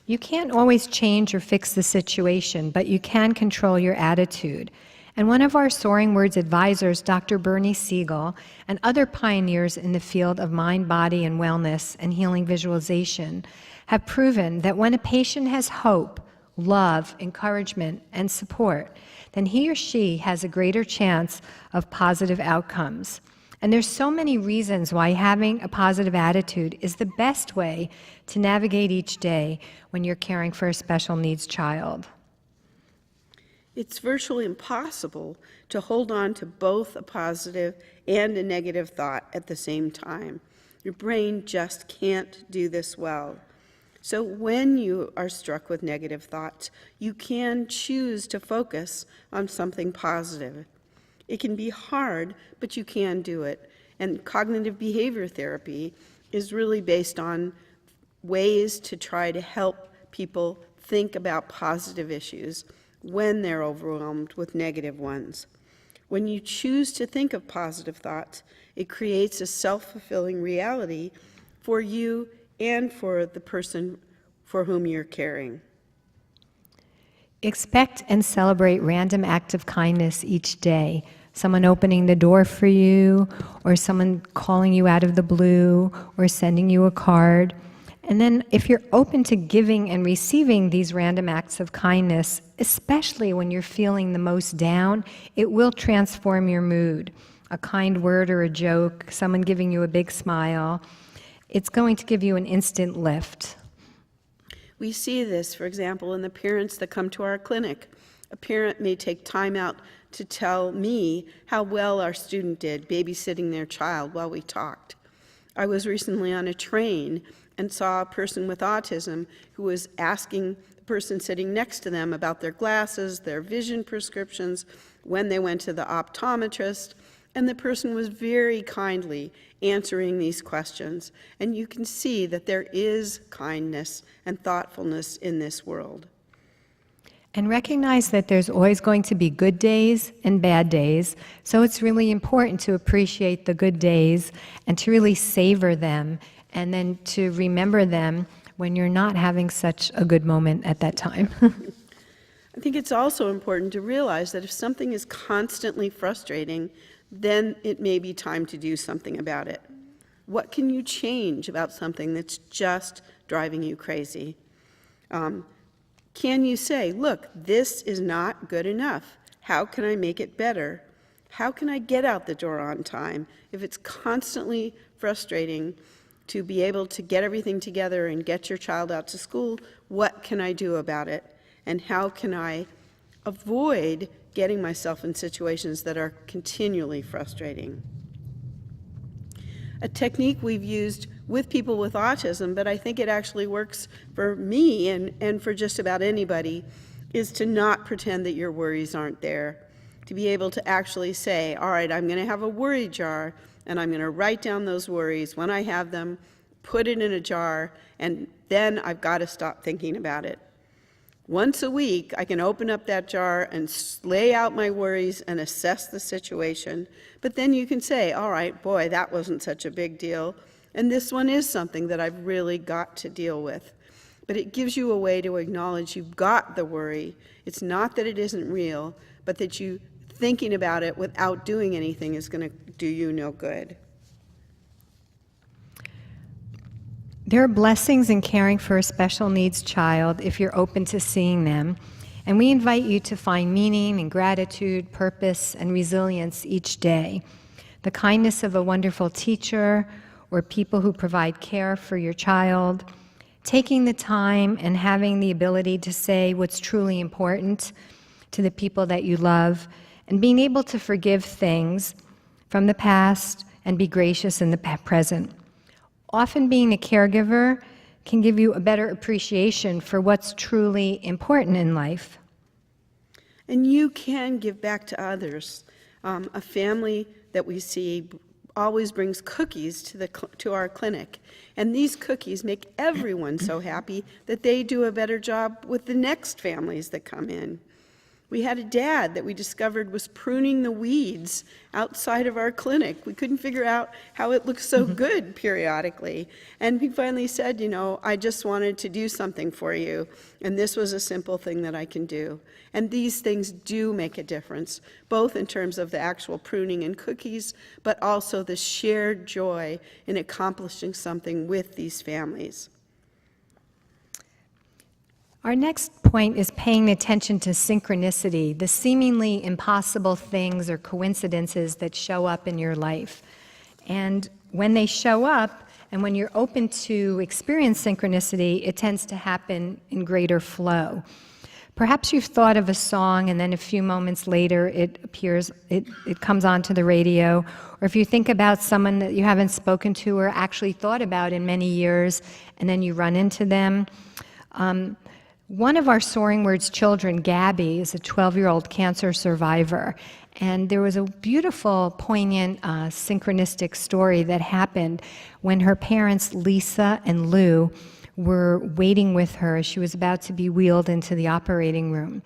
You can't always change or fix the situation, but you can control your attitude. And one of our Soaringwords advisors, Dr. Bernie Siegel, and other pioneers in the field of mind, body, and wellness and healing visualization have proven that when a patient has hope, love, encouragement, and support, then he or she has a greater chance of positive outcomes. And there's so many reasons why having a positive attitude is the best way to navigate each day when you're caring for a special needs child. It's virtually impossible to hold on to both a positive and a negative thought at the same time. Your brain just can't do this well. So when you are struck with negative thoughts, you can choose to focus on something positive. It can be hard, but you can do it. And cognitive behavior therapy is really based on ways to try to help people think about positive issues when they're overwhelmed with negative ones. When you choose to think of positive thoughts, it creates a self-fulfilling reality for you and for the person for whom you're caring. Expect and celebrate random acts of kindness each day. Someone opening the door for you, or someone calling you out of the blue, or sending you a card. And then if you're open to giving and receiving these random acts of kindness, especially when you're feeling the most down, it will transform your mood. A kind word or a joke, someone giving you a big smile, it's going to give you an instant lift. We see this, for example, in the parents that come to our clinic. A parent may take time out to tell me how well our student did babysitting their child while we talked. I was recently on a train and saw a person with autism who was asking the person sitting next to them about their glasses, their vision prescriptions, when they went to the optometrist, and the person was very kindly answering these questions. And you can see that there is kindness and thoughtfulness in this world. And recognize that there's always going to be good days and bad days, so it's really important to appreciate the good days and to really savor them, and then to remember them when you're not having such a good moment at that time. I think it's also important to realize that if something is constantly frustrating, then it may be time to do something about it. What can you change about something that's just driving you crazy? Can you say, look, this is not good enough. How can I make it better? How can I get out the door on time? If it's constantly frustrating to be able to get everything together and get your child out to school, what can I do about it? And how can I avoid getting myself in situations that are continually frustrating? A technique we've used with people with autism, but I think it actually works for me and for just about anybody, is to not pretend that your worries aren't there. To be able to actually say, all right, I'm going to have a worry jar, and I'm going to write down those worries when I have them, put it in a jar, and then I've got to stop thinking about it. Once a week, I can open up that jar and lay out my worries and assess the situation. But then you can say, all right, boy, that wasn't such a big deal. And this one is something that I've really got to deal with. But it gives you a way to acknowledge you've got the worry. It's not that it isn't real, but that you thinking about it without doing anything is going to do you no good. There are blessings in caring for a special needs child if you're open to seeing them, and we invite you to find meaning and gratitude, purpose, and resilience each day. The kindness of a wonderful teacher or people who provide care for your child, taking the time and having the ability to say what's truly important to the people that you love, and being able to forgive things from the past and be gracious in the present. Often being a caregiver can give you a better appreciation for what's truly important in life. And you can give back to others. A family that we see always brings cookies to our clinic. And these cookies make everyone so happy that they do a better job with the next families that come in. We had a dad that we discovered was pruning the weeds outside of our clinic. We couldn't figure out how it looked so good periodically. And he finally said, you know, I just wanted to do something for you, and this was a simple thing that I can do. And these things do make a difference, both in terms of the actual pruning and cookies, but also the shared joy in accomplishing something with these families. Our next point is paying attention to synchronicity, the seemingly impossible things or coincidences that show up in your life. And when they show up, and when you're open to experience synchronicity, it tends to happen in greater flow. Perhaps you've thought of a song, and then a few moments later it appears, it comes onto the radio. Or if you think about someone that you haven't spoken to or actually thought about in many years, and then you run into them. One of our Soaringwords children, Gabby, is a 12-year-old cancer survivor, And there was a beautiful, poignant, synchronistic story that happened when her parents, Lisa and Lou, were waiting with her. She was about to be wheeled into the operating room.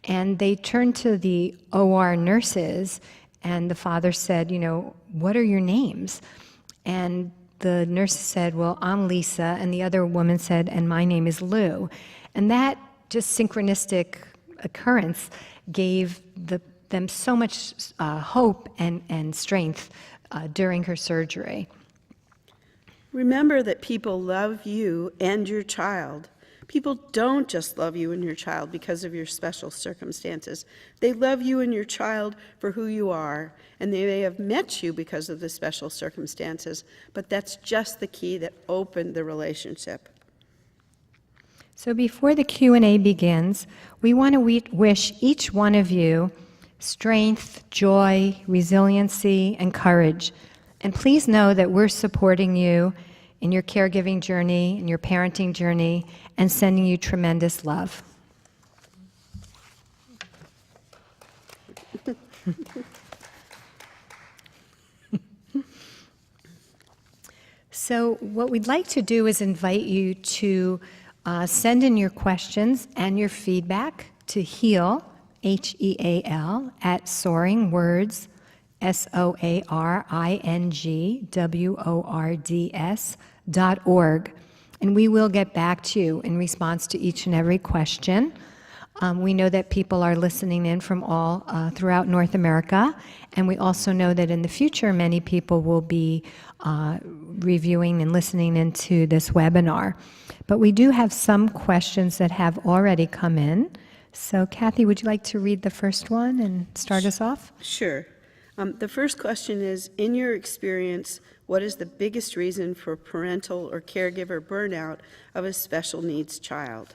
And they turned to the OR nurses, and the father said, you know, what are your names? And the nurse said, well, I'm Lisa, and the other woman said, and my name is Lou. And that just synchronistic occurrence gave them so much hope and strength during her surgery. Remember that people love you and your child. People don't just love you and your child because of your special circumstances. They love you and your child for who you are, and they may have met you because of the special circumstances, but that's just the key that opened the relationship. So before the Q&A begins, we want to wish each one of you strength, joy, resiliency, and courage. And please know that we're supporting you in your caregiving journey, in your parenting journey, and sending you tremendous love. So what we'd like to do is invite you to send in your questions and your feedback to HEAL, H-E-A-L, at Soaringwords, SOARINGWORDS.org. And we will get back to you in response to each and every question. We know that people are listening in from all throughout North America, and we also know that in the future many people will be reviewing and listening into this webinar. But we do have some questions that have already come in. So Kathy, would you like to read the first one and start us off? Sure. The first question is, in your experience, what is the biggest reason for parental or caregiver burnout of a special needs child?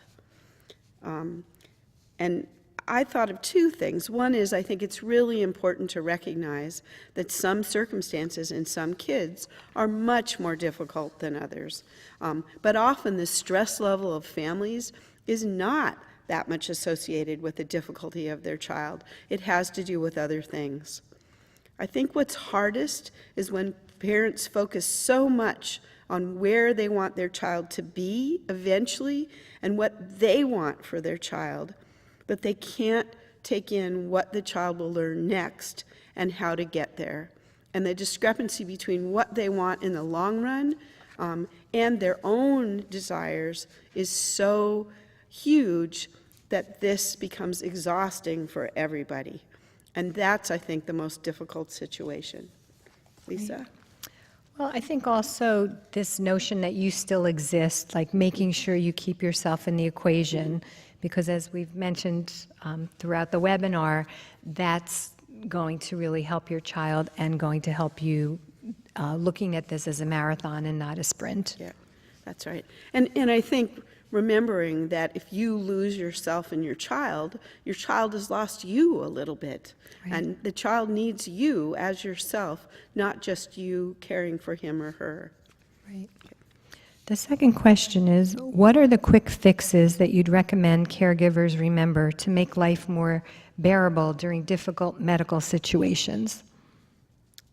And I thought of two things. One is, I think it's really important to recognize that some circumstances in some kids are much more difficult than others. But often the stress level of families is not that much associated with the difficulty of their child. It has to do with other things. I think what's hardest is when parents focus so much on where they want their child to be eventually and what they want for their child, but they can't take in what the child will learn next and how to get there. And the discrepancy between what they want in the long run and their own desires is so huge that this becomes exhausting for everybody. And that's, I think, the most difficult situation. Lisa? Well, I think also this notion that you still exist, like making sure you keep yourself in the equation, because as we've mentioned throughout the webinar, that's going to really help your child and going to help you looking at this as a marathon and not a sprint. Yeah, that's right. And I think remembering that if you lose yourself in your child has lost you a little bit. Right. And the child needs you as yourself, not just you caring for him or her. Right. The second question is, what are the quick fixes that you'd recommend caregivers remember to make life more bearable during difficult medical situations?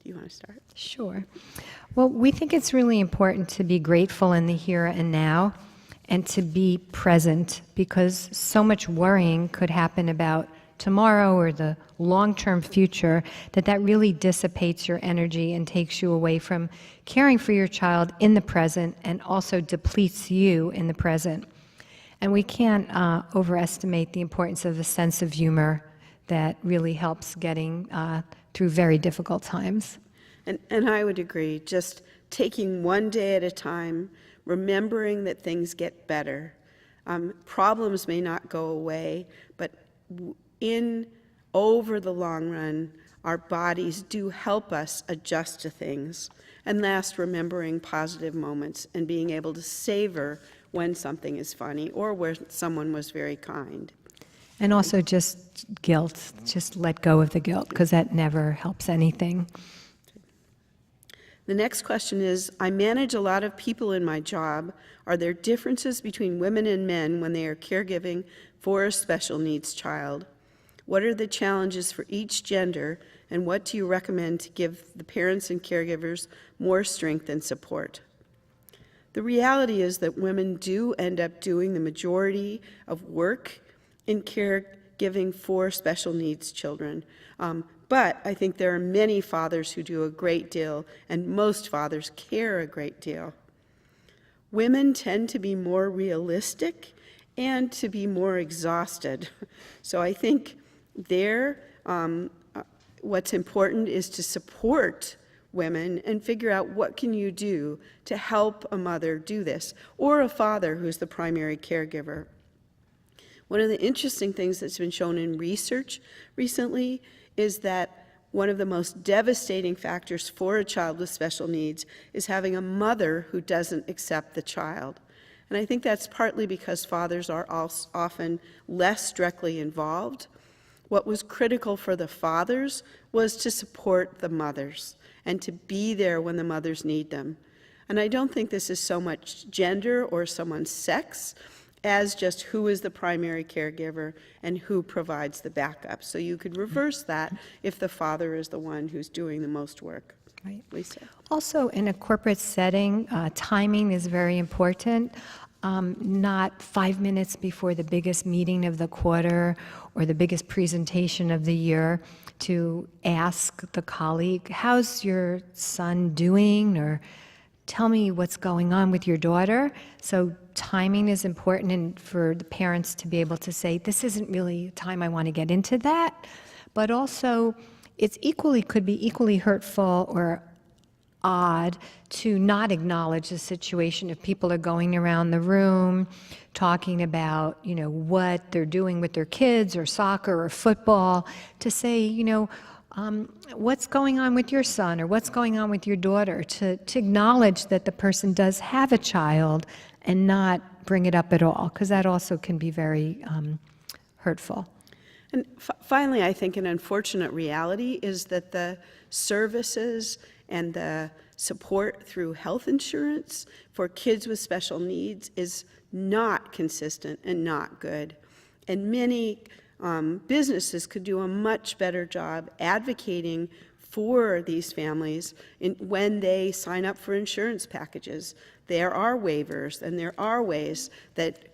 Do you want to start? Sure. Well, we think it's really important to be grateful in the here and now and to be present, because so much worrying could happen about tomorrow or the long-term future that really dissipates your energy and takes you away from caring for your child in the present and also depletes you in the present. And we can't overestimate the importance of a sense of humor that really helps getting through very difficult times. And I would agree, just taking one day at a time, remembering that things get better. Problems may not go away, but over the long run, our bodies do help us adjust to things. And last, remembering positive moments and being able to savor when something is funny or where someone was very kind. And also just guilt, just let go of the guilt, because that never helps anything. The next question is, I manage a lot of people in my job. Are there differences between women and men when they are caregiving for a special needs child? What are the challenges for each gender, and what do you recommend to give the parents and caregivers more strength and support? The reality is that women do end up doing the majority of work in caregiving for special needs children. But I think there are many fathers who do a great deal, and most fathers care a great deal. Women tend to be more realistic and to be more exhausted. So I think what's important is to support women and figure out what can you do to help a mother do this, or a father who's the primary caregiver. One of the interesting things that's been shown in research recently is that one of the most devastating factors for a child with special needs is having a mother who doesn't accept the child. And I think that's partly because fathers are often less directly involved. What was critical for the fathers was to support the mothers and to be there when the mothers need them. And I don't think this is so much gender or someone's sex as just who is the primary caregiver and who provides the backup. So you could reverse that if the father is the one who's doing the most work. Right. Lisa. Also, in a corporate setting, timing is very important. Not 5 minutes before the biggest meeting of the quarter or the biggest presentation of the year to ask the colleague, how's your son doing? Or tell me what's going on with your daughter. So timing is important, and for the parents to be able to say, this isn't really time I want to get into that. But also, could be equally hurtful or odd to not acknowledge the situation if people are going around the room talking about, what they're doing with their kids or soccer or football, to say, what's going on with your son or what's going on with your daughter, to acknowledge that the person does have a child and not bring it up at all, because that also can be very hurtful. And finally, I think an unfortunate reality is that the services and the support through health insurance for kids with special needs is not consistent and not good. And many businesses could do a much better job advocating for these families when they sign up for insurance packages. There are waivers, and there are ways that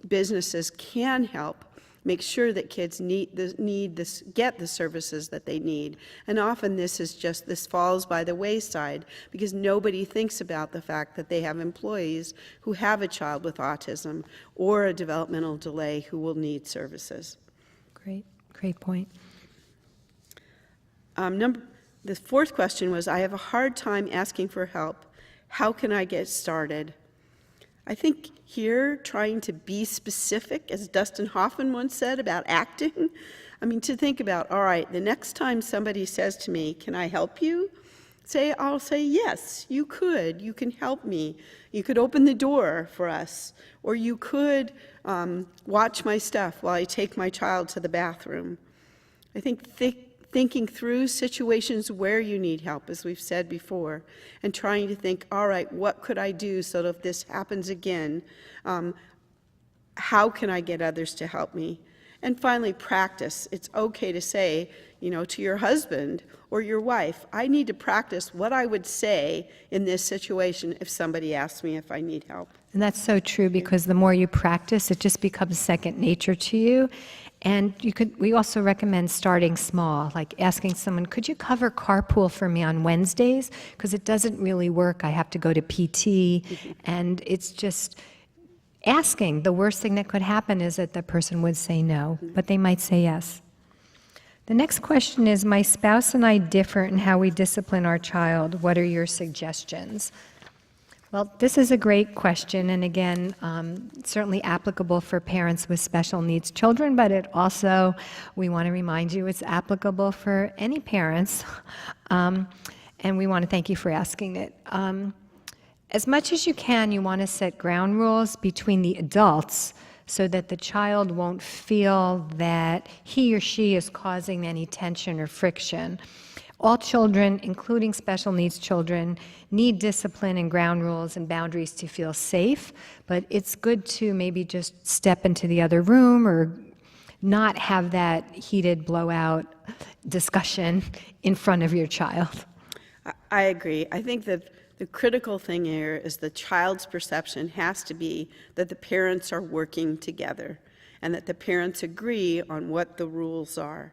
businesses can help make sure that kids get the services that they need. And often this falls by the wayside because nobody thinks about the fact that they have employees who have a child with autism or a developmental delay who will need services. Great point. The fourth question was, I have a hard time asking for help. How can I get started? I think here, trying to be specific, as Dustin Hoffman once said about acting, to think about, all right, the next time somebody says to me, can I help you? I'll say, yes, you could. You can help me. You could open the door for us. Or you could watch my stuff while I take my child to the bathroom. I think thinking through situations where you need help, as we've said before, and trying to think, all right, what could I do so that if this happens again, how can I get others to help me? And finally, practice. It's okay to say, to your husband or your wife, I need to practice what I would say in this situation if somebody asks me if I need help. And that's so true, because the more you practice, it just becomes second nature to you. And we also recommend starting small, like asking someone, could you cover carpool for me on Wednesdays? Because it doesn't really work. I have to go to PT. And it's just asking. The worst thing that could happen is that the person would say no, but they might say yes. The next question is, my spouse and I differ in how we discipline our child. What are your suggestions? Well, this is a great question, and again, certainly applicable for parents with special needs children, but it also, we want to remind you, it's applicable for any parents, and we want to thank you for asking it. As much as you can, you want to set ground rules between the adults so that the child won't feel that he or she is causing any tension or friction. All children, including special needs children, need discipline and ground rules and boundaries to feel safe, but it's good to maybe just step into the other room or not have that heated blowout discussion in front of your child. I agree. I think that the critical thing here is the child's perception has to be that the parents are working together and that the parents agree on what the rules are.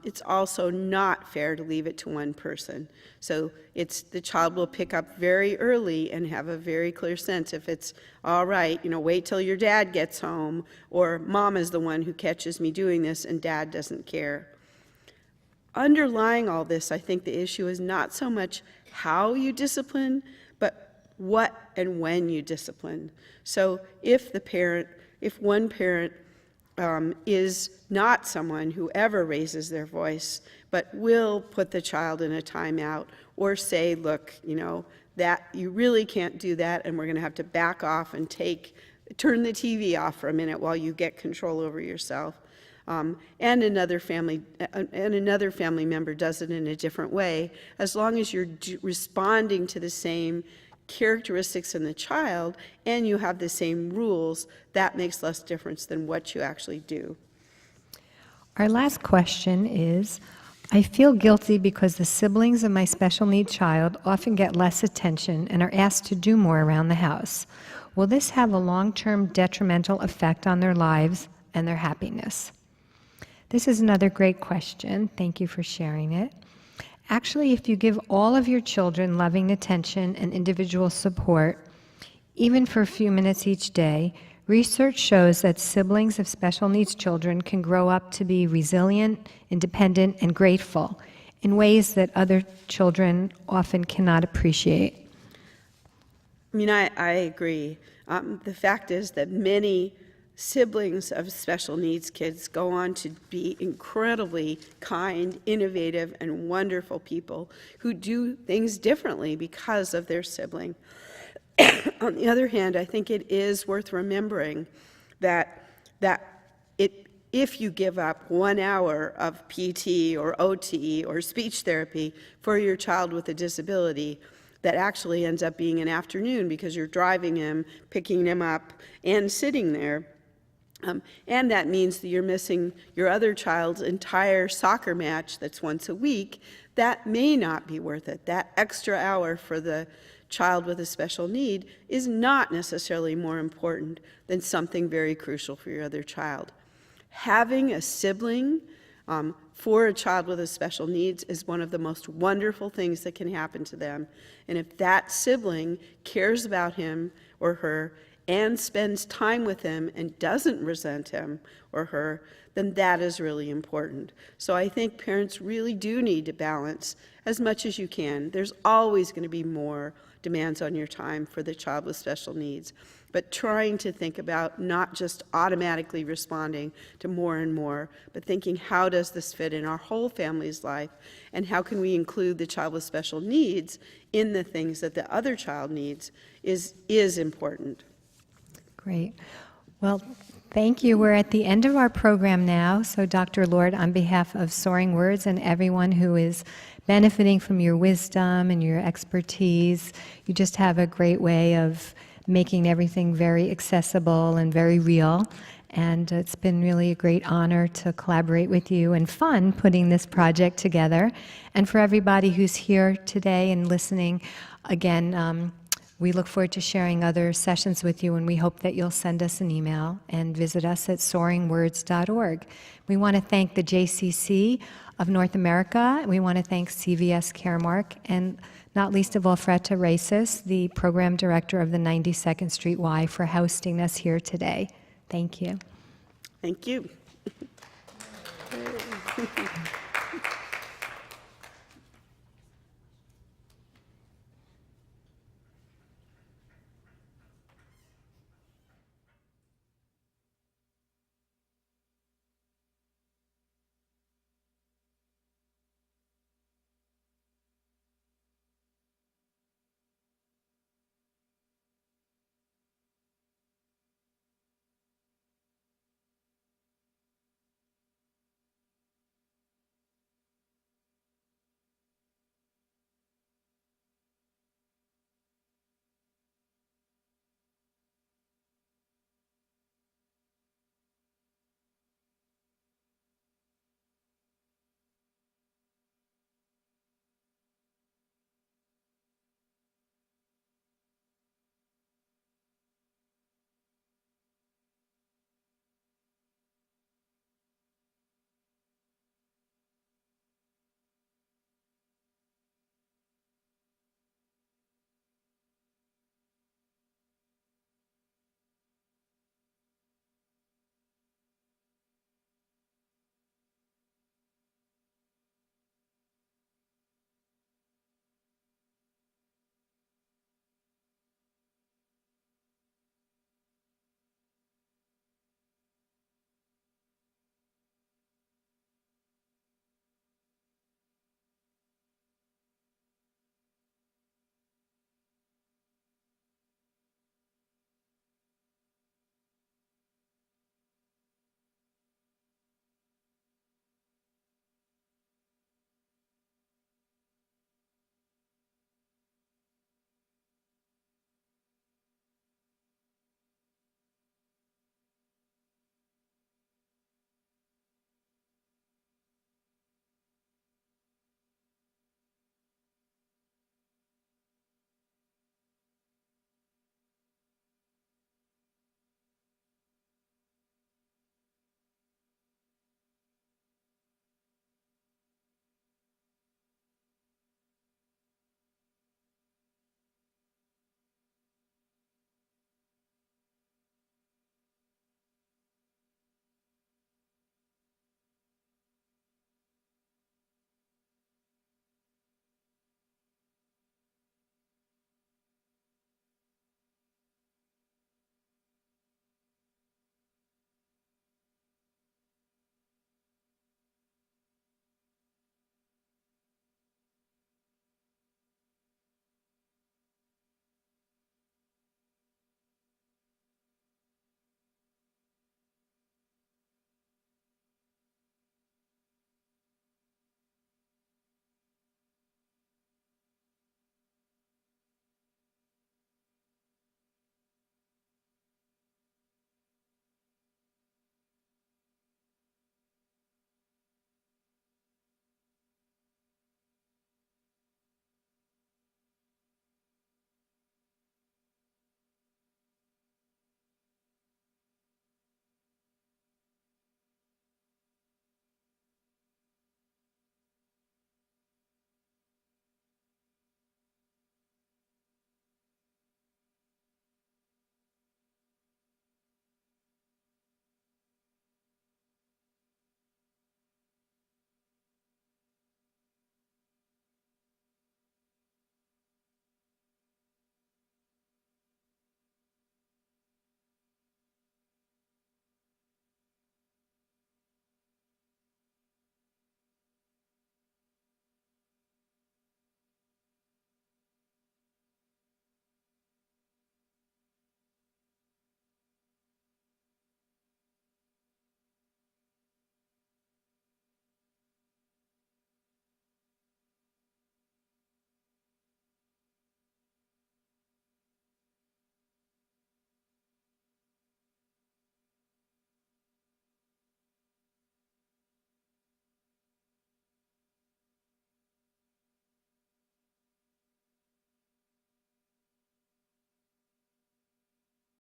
It's also not fair to leave it to one person. So the child will pick up very early and have a very clear sense if it's all right, wait till your dad gets home, or mom is the one who catches me doing this and dad doesn't care. Underlying all this, I think the issue is not so much how you discipline, but what and when you discipline. So if one parent is not someone who ever raises their voice, but will put the child in a timeout or say, look, that you really can't do that, and we're going to have to back off and turn the TV off for a minute while you get control over yourself. And another family member does it in a different way, as long as you're responding to the same characteristics in the child and you have the same rules, that makes less difference than what you actually do. Our last question is, I feel guilty because the siblings of my special needs child often get less attention and are asked to do more around the house. Will this have a long-term detrimental effect on their lives and their happiness? This is another great question. Thank you for sharing it. Actually, if you give all of your children loving attention and individual support, even for a few minutes each day, research shows that siblings of special needs children can grow up to be resilient, independent, and grateful in ways that other children often cannot appreciate. I agree. The fact is that many siblings of special needs kids go on to be incredibly kind, innovative, and wonderful people who do things differently because of their sibling. On the other hand, I think it is worth remembering that if you give up 1 hour of PT or OT or speech therapy for your child with a disability, that actually ends up being an afternoon because you're driving him, picking him up, and sitting there. And that means that you're missing your other child's entire soccer match that's once a week. That may not be worth it. That extra hour for the child with a special need is not necessarily more important than something very crucial for your other child. Having a sibling for a child with a special needs is one of the most wonderful things that can happen to them. And if that sibling cares about him or her and spends time with him and doesn't resent him or her, then that is really important. So I think parents really do need to balance as much as you can. There's always going to be more demands on your time for the child with special needs, but trying to think about not just automatically responding to more and more, but thinking, how does this fit in our whole family's life, and how can we include the child with special needs in the things that the other child needs is important. Great. Well, thank you. We're at the end of our program now. So Dr. Lord, on behalf of Soaringwords and everyone who is benefiting from your wisdom and your expertise, you just have a great way of making everything very accessible and very real. And it's been really a great honor to collaborate with you and fun putting this project together. And for everybody who's here today and listening, again, we look forward to sharing other sessions with you, and we hope that you'll send us an email and visit us at soaringwords.org. We want to thank the JCC of North America. We want to thank CVS Caremark, and not least of all, Freda Reisis, the Program Director of the 92nd Street Y, for hosting us here today. Thank you. Thank you.